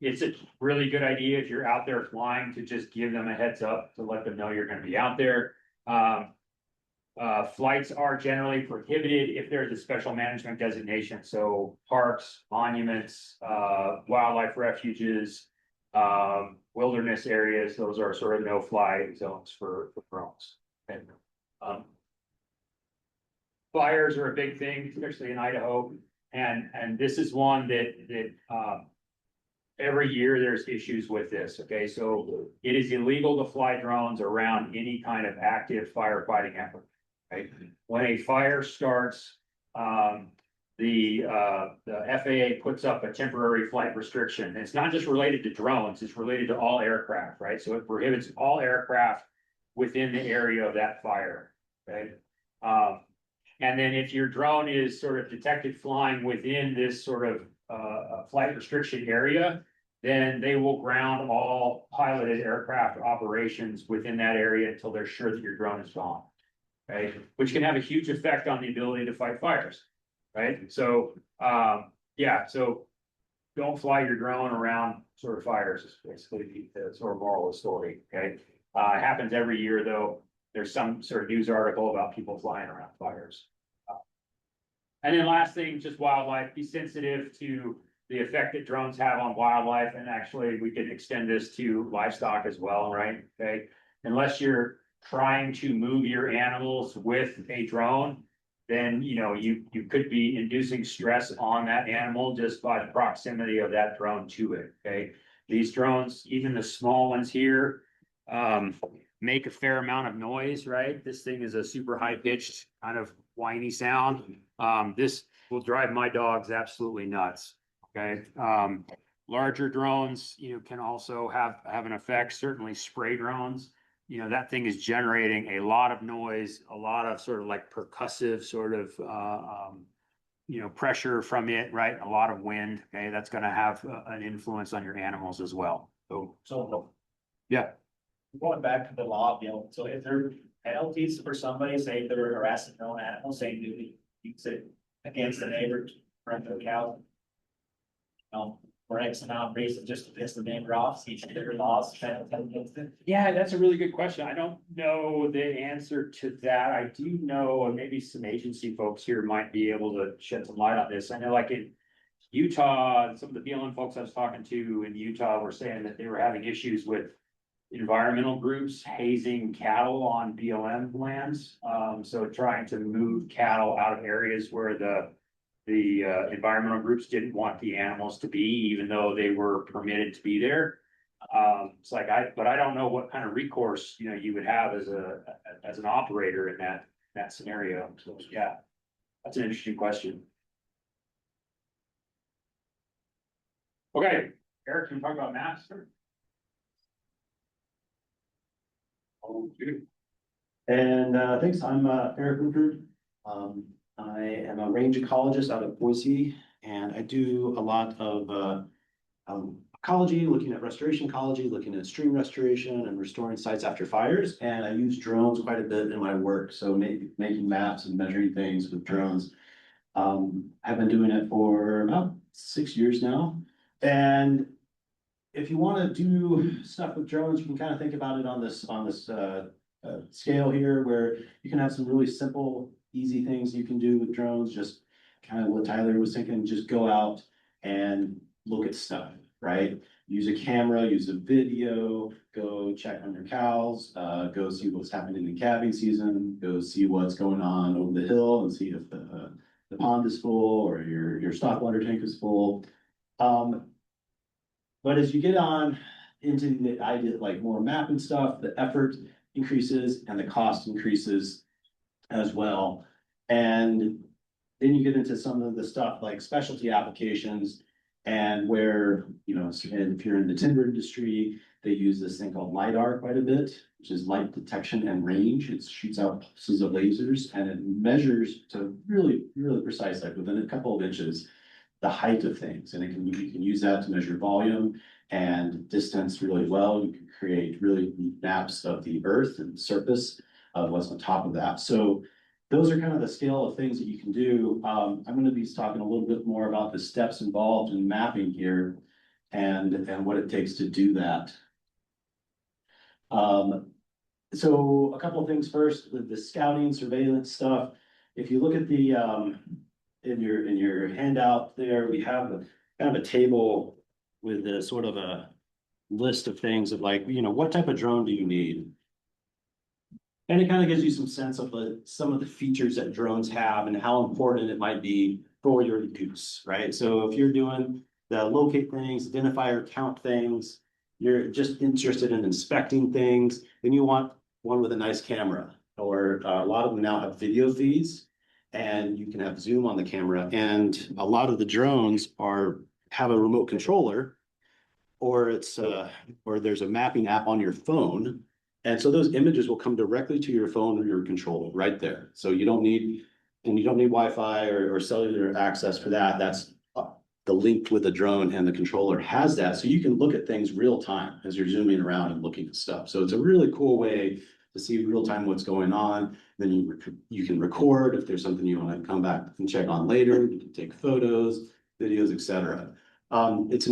It's a really good idea if you're out there flying to just give them a heads up to let them know you're going to be out there. Flights are generally prohibited if there's a special management designation. So parks, monuments, wildlife refuges, wilderness areas, those are sort of no fly zones for drones. And, fires are a big thing, especially in Idaho. And this is one that every year there's issues with this. Okay, so it is illegal to fly drones around any kind of active firefighting effort. Right? When a fire starts, the FAA puts up a temporary flight restriction. It's not just related to drones, it's related to all aircraft, right? So it prohibits all aircraft within the area of that fire, okay? And then if your drone is sort of detected flying within this sort of flight restriction area, then they will ground all piloted aircraft operations within that area until they're sure that your drone is gone. Right, which can have a huge effect on the ability to fight fires, right? So, yeah, so don't fly your drone around sort of fires is basically the sort of moral of the story, okay? It happens every year though. There's some sort of news article about people flying around fires. And then last thing, just wildlife, be sensitive to the effect that drones have on wildlife. And actually we could extend this to livestock as well, right? Okay, unless you're trying to move your animals with a drone, then you could be inducing stress on that animal just by the proximity of that drone to it. Okay, these drones, even the small ones here, make a fair amount of noise, right? This thing is a super high pitched kind of whiny sound. This will drive my dogs absolutely nuts. Okay, larger drones, can also have an effect. Certainly spray drones. That thing is generating a lot of noise, a lot of sort of like percussive sort of, pressure from it, right? A lot of wind, okay? That's going to have an influence on your animals as well. So Yeah. going back to the law, so if there are penalties for somebody, say if they're harassing their own animal, saying you use it against the neighbor, rent their cow. for X amount of reasons, just to piss the neighbor off, see if they're lost, kind of thing. Yeah, that's a really good question. I don't know the answer to that. I do know, and maybe some agency folks here might be able to shed some light on this. I know like in Utah, some of the BLM folks I was talking to in Utah were saying that they were having issues with environmental groups hazing cattle on BLM lands. So trying to move cattle out of areas where the environmental groups didn't want the animals to be, even though they were permitted to be there. It's like but I don't know what kind of recourse, you would have as an operator in that scenario. So yeah, that's an interesting question. Okay, Eric, can you talk about maps? And thanks, I'm Eric Rupert. I am a range ecologist out of Boise, and I do a lot of ecology, looking at restoration ecology, looking at stream restoration and restoring sites after fires. And I use drones quite a bit in my work, so making maps and measuring things with drones. I've been doing it for about 6 years now. And if you want to do stuff with drones, you can kind of think about it on this scale here, where you can have some really simple, easy things you can do with drones. Just kind of what Tyler was thinking, just go out and look at stuff, right? Use a camera, use a video, go check on your cows, go see what's happening in calving season, go see what's going on over the hill and see if the pond is full or your stock water tank is full. But as you get on into the idea, like more mapping stuff, the effort increases and the cost increases as well. And then you get into some of the stuff like specialty applications, and where, if you're in the timber industry, they use this thing called LiDAR quite a bit, which is light detection and range. It shoots out pulses of lasers and it measures to really, really precise, like within a couple of inches, the height of things. And you can use that to measure volume and distance really well. You can create really neat maps of the earth and the surface of what's on top of that. So those are kind of the scale of things that you can do. I'm going to be talking a little bit more about the steps involved in mapping here and what it takes to do that. So a couple of things first, with the scouting surveillance stuff. If you look at the in your handout there, we have kind of a table with a sort of a list of things of like, what type of drone do you need? And it kind of gives you some sense of some of the features that drones have and how important it might be for your use, right? So if you're doing the locate things, identify or count things, you're just interested in inspecting things, then you want one with a nice camera. Or a lot of them now have video feeds, and you can have zoom on the camera. And a lot of the drones have a remote controller, or or there's a mapping app on your phone. And so those images will come directly to your phone or your controller right there. So you don't need Wi-Fi or cellular access for that. That's the link with the drone, and the controller has that. So you can look at things real time as you're zooming around and looking at stuff. So it's a really cool way to see real time what's going on. Then you can record if there's something you want to come back and check on later. You can take photos, videos, etc. It's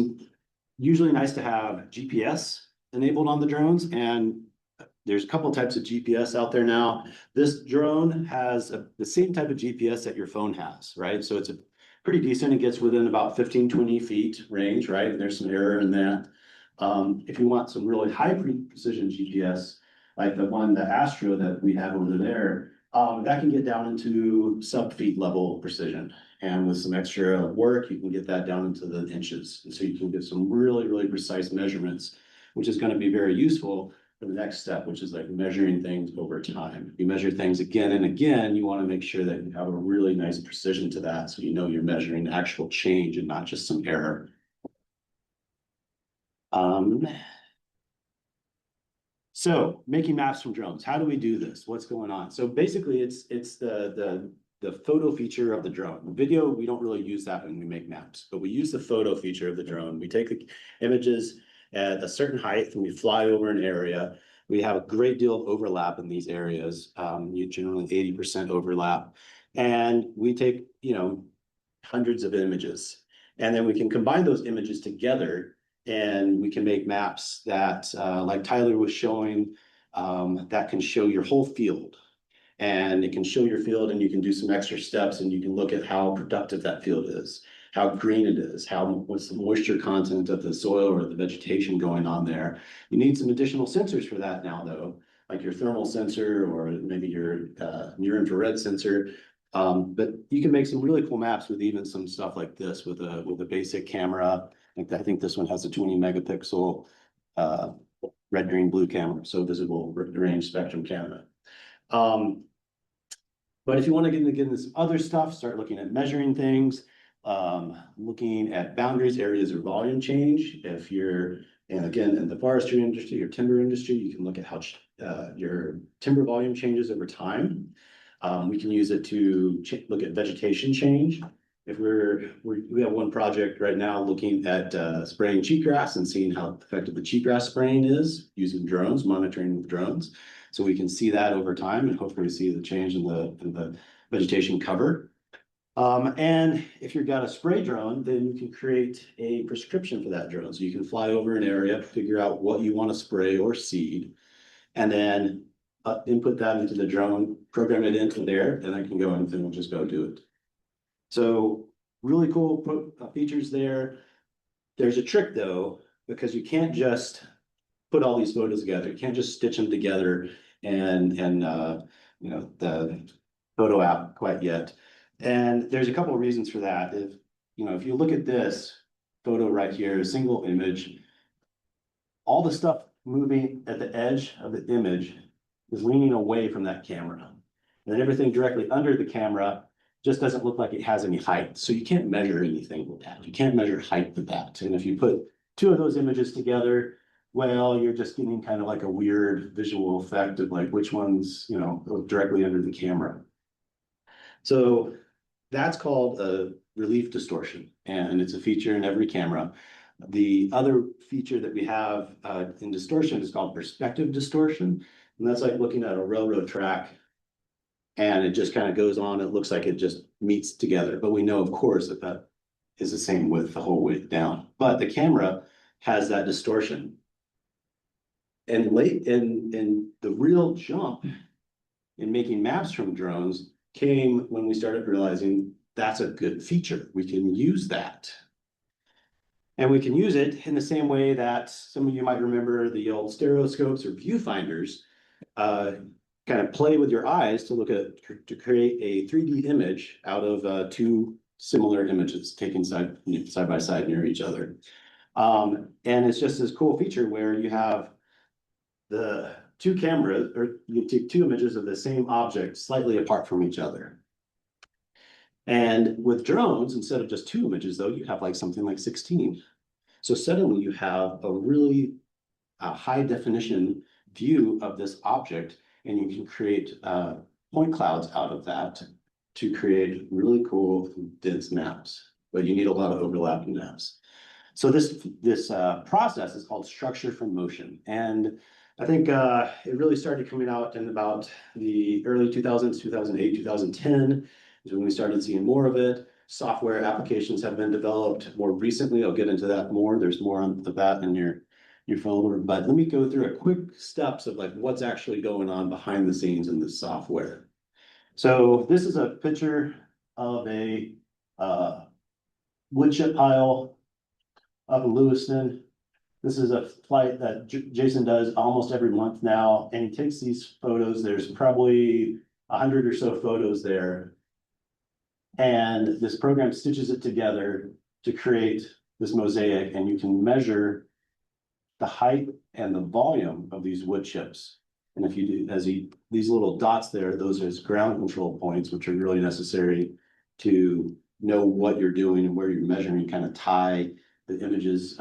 usually nice to have GPS enabled on the drones, and there's a couple types of GPS out there now. This drone has the same type of GPS that your phone has, right? So it's pretty decent. It gets within about 15, 20 feet range, right? And there's some error in that. If you want some really high precision GPS, like the Astro that we have over there, that can get down into sub-feet level precision. And with some extra work, you can get that down into the inches. And so you can get some really, really precise measurements, which is going to be very useful for the next step, which is like measuring things over time. If you measure things again and again, you want to make sure that you have a really nice precision to that, so you're measuring actual change and not just some error. So making maps from drones, how do we do this? What's going on? So basically it's the photo feature of the drone. The video, we don't really use that when we make maps, but we use the photo feature of the drone. We take the images at a certain height and we fly over an area. We have a great deal of overlap in these areas. You generally 80% overlap. And we take, hundreds of images. And then we can combine those images together and we can make maps that, like Tyler was showing, that can show your whole field. And it can show your field and you can do some extra steps and you can look at how productive that field is, how green it is, what's the moisture content of the soil or the vegetation going on there. You need some additional sensors for that now though, like your thermal sensor or maybe your near infrared sensor. But you can make some really cool maps with even some stuff like this with a basic camera. I think this one has a 20 megapixel red, green, blue camera, so visible range spectrum camera. But if you want to get into some other stuff, start looking at measuring things, looking at boundaries, areas of volume change. If you're, and again, in the forestry industry or timber industry, you can look at how your timber volume changes over time. We can use it to look at vegetation change. If we have one project right now looking at spraying cheatgrass and seeing how effective the cheatgrass spraying is using drones, monitoring with drones. So we can see that over time and hopefully see the change in the vegetation cover. And if you've got a spray drone, then you can create a prescription for that drone. So you can fly over an area, figure out what you want to spray or seed, and then input that into the drone, program it into there, and I can go and then we'll just go do it. So really cool features there. There's a trick though, because you can't just put all these photos together. You can't just stitch them together and you know, the photo app quite yet. And there's a couple of reasons for that. If you look at this photo right here, a single image, all the stuff moving at the edge of the image is leaning away from that camera. And then everything directly under the camera just doesn't look like it has any height. So you can't measure anything with that. You can't measure height with that. And if you put two of those images together, well, you're just getting kind of like a weird visual effect of like which ones, go directly under the camera. So that's called a relief distortion, and it's a feature in every camera. The other feature that we have in distortion is called perspective distortion. And that's like looking at a railroad track and it just kind of goes on. It looks like it just meets together, but we know, of course, that is the same width the whole way down. But the camera has that distortion. And late in the real jump in making maps from drones came when we started realizing that's a good feature. We can use that. And we can use it in the same way that some of you might remember the old stereoscopes or viewfinders kind of play with your eyes to to create a 3D image out of two similar images taken side by side near each other. And it's just this cool feature where you have the two cameras, or you take two images of the same object slightly apart from each other. And with drones, instead of just two images, though, you have like something like 16. So suddenly you have a really high definition view of this object, and you can create point clouds out of that to create really cool, dense maps. But you need a lot of overlapping maps. So this process is called structure from motion. And I think it really started coming out in about the early 2000s, 2008, 2010 is when we started seeing more of it. Software applications have been developed more recently. I'll get into that more. There's more on that in your folder. But let me go through a quick steps of like what's actually going on behind the scenes in this software. So this is a picture of a wood chip pile up in Lewiston. This is a flight that Jason does almost every month now, and he takes these photos. There's probably 100 or so photos there. And this program stitches it together to create this mosaic, and you can measure the height and the volume of these wood chips. And if you do, these little dots there, those are ground control points, which are really necessary to know what you're doing and where you're measuring, kind of tie the images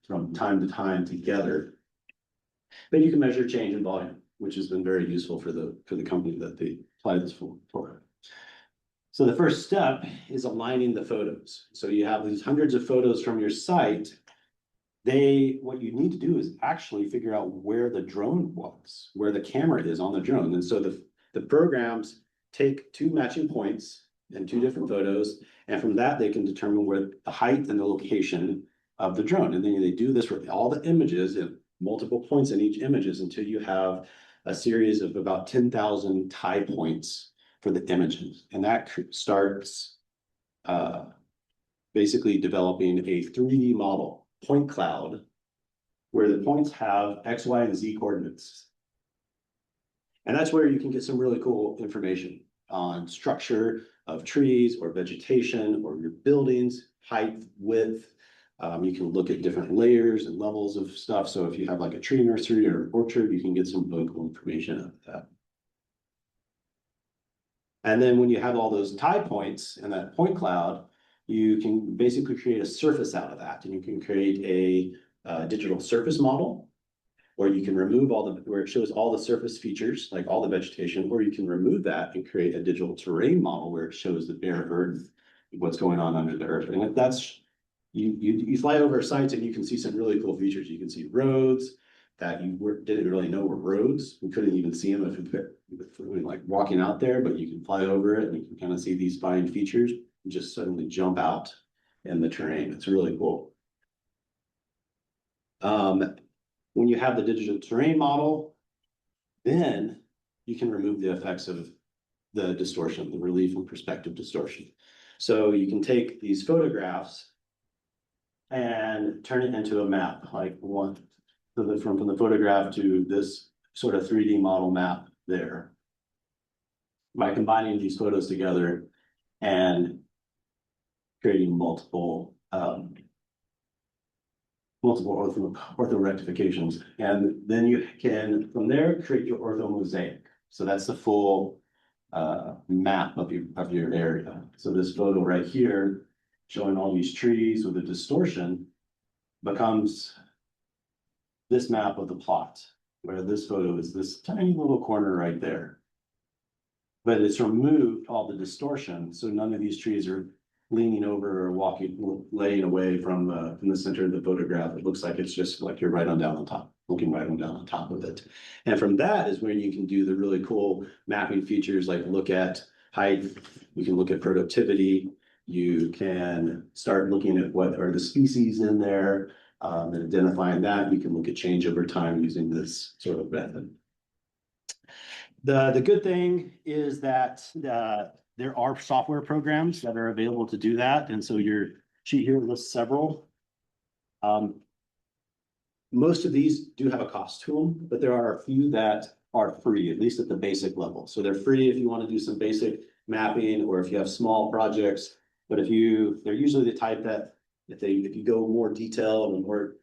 from time to time together. But you can measure change in volume, which has been very useful for the company that they apply this for. So the first step is aligning the photos. So you have these hundreds of photos from your site. What you need to do is actually figure out where the drone was, where the camera is on the drone. And so the programs take two matching points in 2 different photos. And from that, they can determine where the height and the location of the drone. And then they do this for all the images at multiple points in each images until you have a series of about 10,000 tie points for the images. And that starts basically developing a 3D model point cloud where the points have X, Y, and Z coordinates. And that's where you can get some really cool information on structure of trees or vegetation or your buildings, height, width. You can look at different layers and levels of stuff. So if you have like a tree nursery or an orchard, you can get some really cool information out of that. And then when you have all those tie points in that point cloud, you can basically create a surface out of that. And you can create a digital surface model, or you can remove where it shows all the surface features, like all the vegetation, or you can remove that and create a digital terrain model where it shows the bare earth, what's going on under the earth. And that's, you fly over sites and you can see some really cool features. You can see roads that you didn't really know were roads. We couldn't even see them if we were like walking out there, but you can fly over it and you can kind of see these fine features and just suddenly jump out in the terrain. It's really cool. When you have the digital terrain model, then you can remove the effects of the distortion, the relief and perspective distortion. So you can take these photographs and turn it into a map, like one from the photograph to this sort of 3D model map there. By combining these photos together and creating multiple ortho rectifications. And then you can, from there, create your ortho mosaic. So that's the full map of your area. So this photo right here, showing all these trees with a distortion, becomes this map of the plot, where this photo is this tiny little corner right there. But it's removed all the distortion, so none of these trees are leaning over or laying away from the center of the photograph. It looks like it's just like you're right on down on top, looking right on down on top of it. And from that is when you can do the really cool mapping features, like look at height, you can look at productivity, you can start looking at what are the species in there, and identifying that. You can look at change over time using this sort of method. The good thing is that there are software programs that are available to do that. And so your sheet here lists several. Most of these do have a cost to them, but there are a few that are free, at least at the basic level. So they're free if you want to do some basic mapping or if you have small projects. But they're usually the type that if you go more detailed and more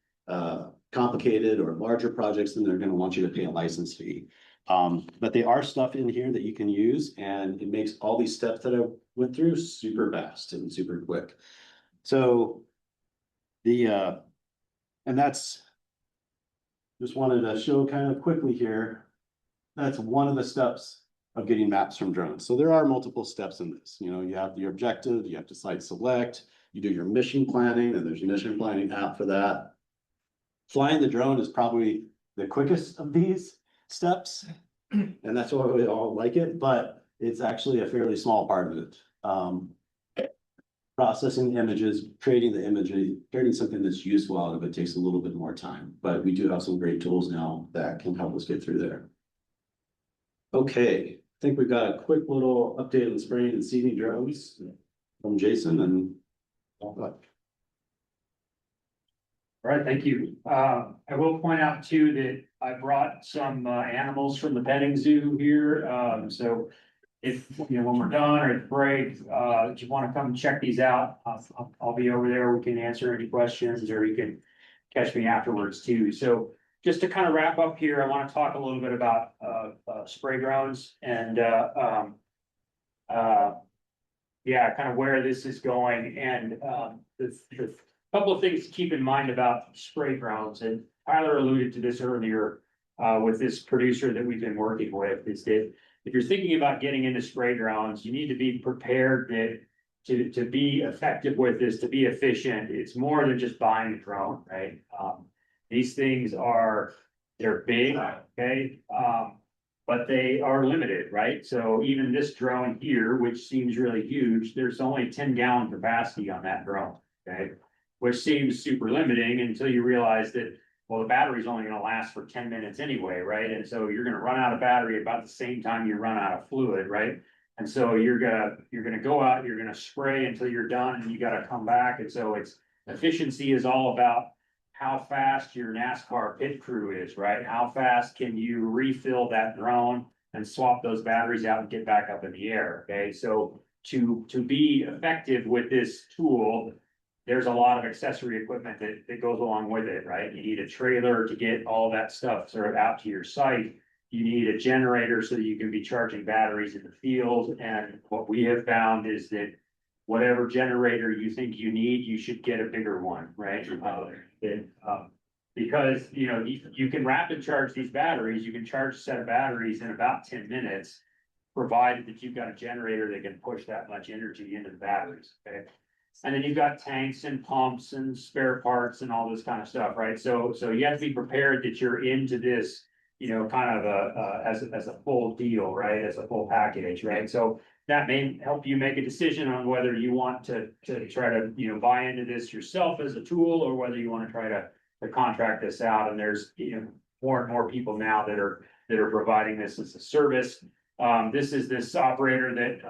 complicated or larger projects, then they're going to want you to pay a license fee. But there are stuff in here that you can use, and it makes all these steps that I went through super fast and super quick. So and that's just wanted to show kind of quickly here. That's one of the steps of getting maps from drones. So there are multiple steps in this. You know, you have your objective, you have to site select, you do your mission planning, and there's a mission planning app for that. Flying the drone is probably the quickest of these steps, and that's why we all like it, but it's actually a fairly small part of it. Processing images, creating the imagery, creating something that's useful out of it takes a little bit more time, but we do have some great tools now that can help us get through there. Okay, I think we've got a quick little update on spraying and seeding drones from Jason and all that. All right, thank you. I will point out too that I brought some animals from the petting zoo here. So if, you know, when we're done or at break, if you want to come check these out, I'll be over there. We can answer any questions, or you can catch me afterwards too. So just to kind of wrap up here, I want to talk a little bit about spray drones and yeah, kind of where this is going, and the couple of things to keep in mind about spray drones, and Tyler alluded to this earlier with this producer that we've been working with, is that if you're thinking about getting into spray drones, you need to be prepared that to be effective with this, to be efficient. It's more than just buying a drone, right? These things they're big, okay? but they are limited, right? So even this drone here, which seems really huge, there's only 10-gallon capacity on that drone, okay? Which seems super limiting until you realize that, well, the battery's only gonna last for 10 minutes anyway, right? And so you're gonna run out of battery about the same time you run out of fluid, right? And so you're gonna go out, you're gonna spray until you're done, and you gotta come back, and so it's efficiency is all about how fast your NASCAR pit crew is, right? How fast can you refill that drone and swap those batteries out and get back up in the air, okay? So to be effective with this tool, there's a lot of accessory equipment that goes along with it, right? You need a trailer to get all that stuff sort of out to your site. You need a generator so that you can be charging batteries in the field. And what we have found is that whatever generator you think you need, you should get a bigger one, right? Because, you know, you can rapid charge these batteries, you can charge a set of batteries in about 10 minutes, provided that you've got a generator that can push that much energy into the batteries, okay? And then you've got tanks and pumps and spare parts and all this kind of stuff, right? So you have to be prepared that you're into this, you know, kind of as a full deal, right? As a full package, right? So that may help you make a decision on whether you want to try to, you know, buy into this yourself as a tool, or whether you want to try to contract this out. And there's, you know, more and more people now that are providing this as a service. This is this operator that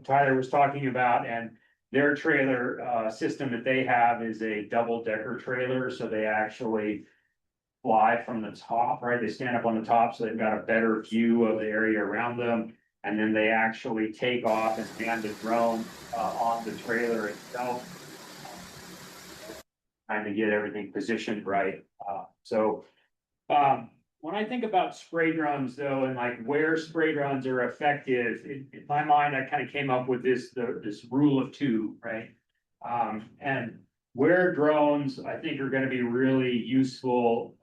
Tyler was talking about, and their trailer system that they have is a double-decker trailer, so they actually fly from the top, right? They stand up on the top, so they've got a better view of the area around them. And then they actually take off and land the drone on the trailer itself, trying to get everything positioned right. When I think about spray drones, though, and like where spray drones are effective, in my mind, I kind of came up with this rule of two, right? And where drones, I think, are going to be really useful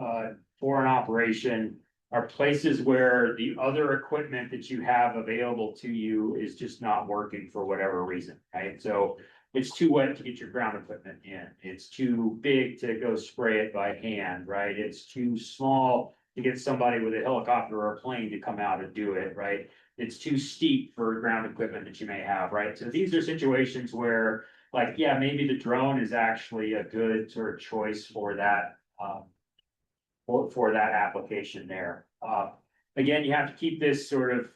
for an operation are places where the other equipment that you have available to you is just not working for whatever reason, right? So it's too wet to get your ground equipment in. It's too big to go spray it by hand, right? It's too small to get somebody with a helicopter or a plane to come out and do it, right? It's too steep for ground equipment that you may have, right? So these are situations where, like, yeah, maybe the drone is actually a good sort of choice for that, for that application there. Again, you have to keep this sort of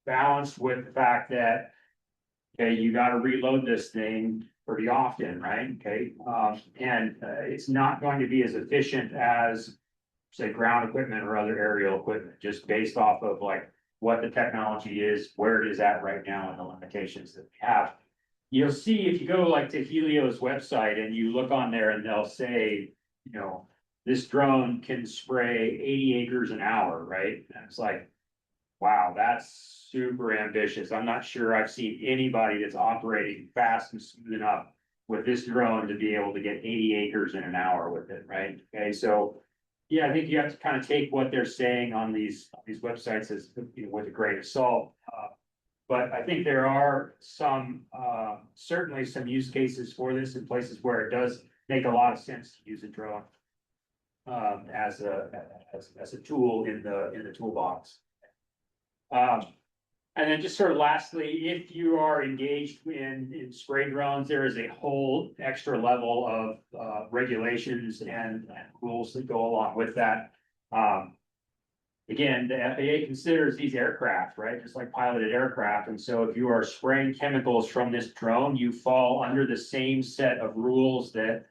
balanced with the fact that, okay, you got to reload this thing pretty often, right? Okay, and it's not going to be as efficient as, say, ground equipment or other aerial equipment, just based off of like what the technology is, where it is at right now, and the limitations that we have. You'll see if you go like to Helio's website and you look on there, and they'll say, you know, this drone can spray 80 acres an hour, right? And it's like, wow, that's super ambitious. I'm not sure I've seen anybody that's operating fast and smooth enough with this drone to be able to get 80 acres in an hour with it, right? Okay, so yeah, I think you have to kind of take what they're saying on these websites as, you know, with a grain of salt. But I think there are some certainly some use cases for this in places where it does make a lot of sense to use a drone as a tool in the toolbox. And then just sort of lastly, if you are engaged in spray drones, there is a whole extra level of regulations and rules that go along with that. Again, the FAA considers these aircraft, right, just like piloted aircraft. And so if you are spraying chemicals from this drone, you fall under the same set of rules that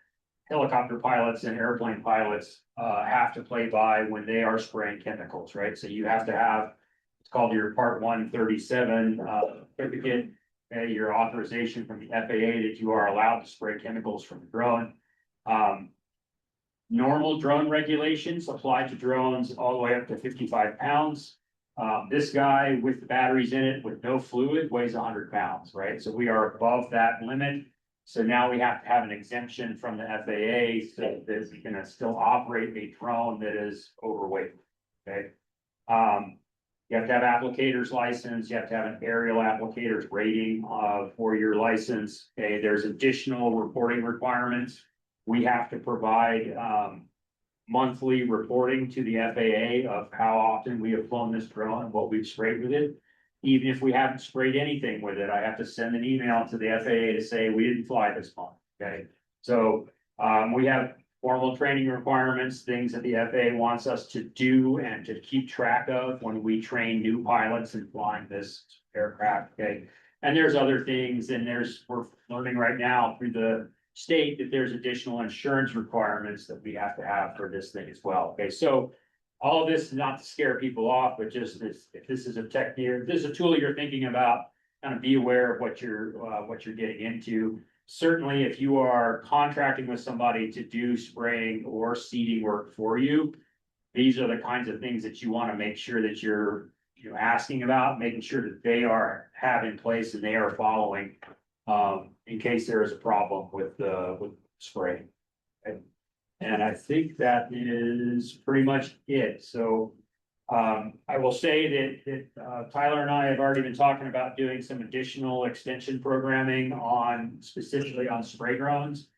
helicopter pilots and airplane pilots have to play by when they are spraying chemicals, right? So you have to have, it's called your Part 137 certificate, your authorization from the FAA that you are allowed to spray chemicals from the drone. Normal drone regulations apply to drones all the way up to 55 pounds. This guy with the batteries in it with no fluid weighs 100 pounds, right? So we are above that limit. So now we have to have an exemption from the FAA so that we can still operate a drone that is overweight, okay? You have to have applicator's license. You have to have an aerial applicator's rating for your license. Okay, there's additional reporting requirements. We have to provide monthly reporting to the FAA of how often we have flown this drone and what we've sprayed with it. Even if we haven't sprayed anything with it, I have to send an email to the FAA to say we didn't fly this month, okay? So, we have formal training requirements, things that the FAA wants us to do and to keep track of when we train new pilots in flying this aircraft, okay? And there's other things, and we're learning right now through the state that there's additional insurance requirements that we have to have for this thing as well, okay? So all of this is not to scare people off, but just this, if this is a if this is a tool you're thinking about, kind of be aware of what you're getting into. Certainly, if you are contracting with somebody to do spraying or seeding work for you, these are the kinds of things that you want to make sure that you're asking about, making sure that they have in place and they are following, in case there is a problem with spraying. And I think that is pretty much it. So I will say that Tyler and I have already been talking about doing some additional extension programming specifically on spray drones.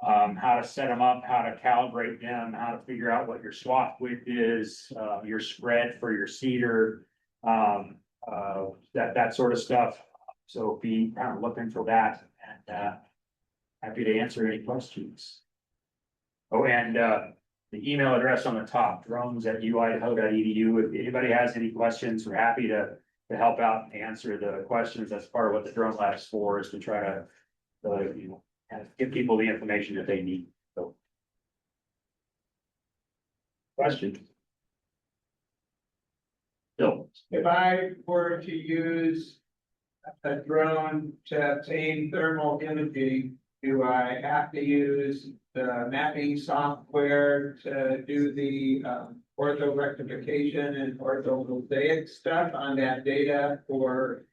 How to set them up, how to calibrate them, how to figure out what your swath width is, your spread for your seeder, that sort of stuff. So be kind of looking for that, and happy to answer any questions. Oh, and the email address on the top, drones@uidaho.edu. If anybody has any questions, we're happy to help out and answer the questions. That's part of what the drone lab is for, is to try to kind of give people the information that they need. So, question. Bill. If I were to use a drone to obtain thermal imaging, do I have to use the mapping software to do the ortho rectification and ortho mosaic stuff on that data for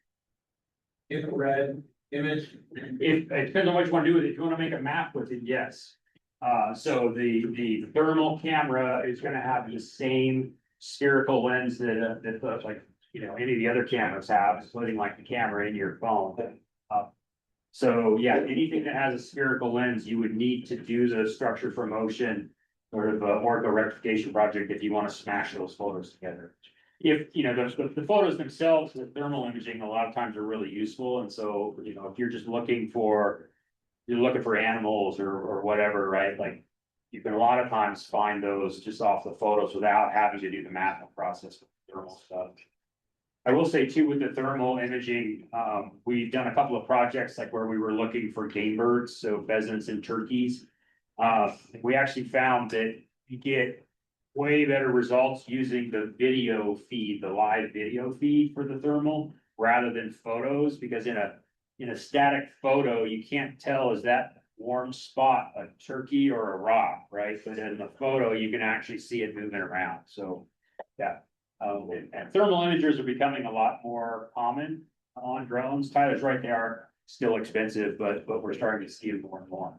infrared image? If it depends on what you want to do with it. If you want to make a map with it, yes. So the thermal camera is going to have the same spherical lens that like any of the other cameras have, including like the camera in your phone. So yeah, anything that has a spherical lens, you would need to do the structure for motion sort of ortho rectification project if you want to smash those photos together. If the photos themselves, the thermal imaging, a lot of times are really useful, and so if you're just looking for animals or whatever, right? Like you can a lot of times find those just off the photos without having to do the mapping process with the thermal stuff. I will say too, with the thermal imaging, we've done a couple of projects like where we were looking for game birds, so pheasants and turkeys. We actually found that you get way better results using the video feed, the live video feed for the thermal rather than photos, because in a static photo, you can't tell, is that warm spot a turkey or a rock, right? But in the photo, you can actually see it moving around. So yeah. And thermal imagers are becoming a lot more common on drones. Tyler's right, they are still expensive, but we're starting to see it more and more.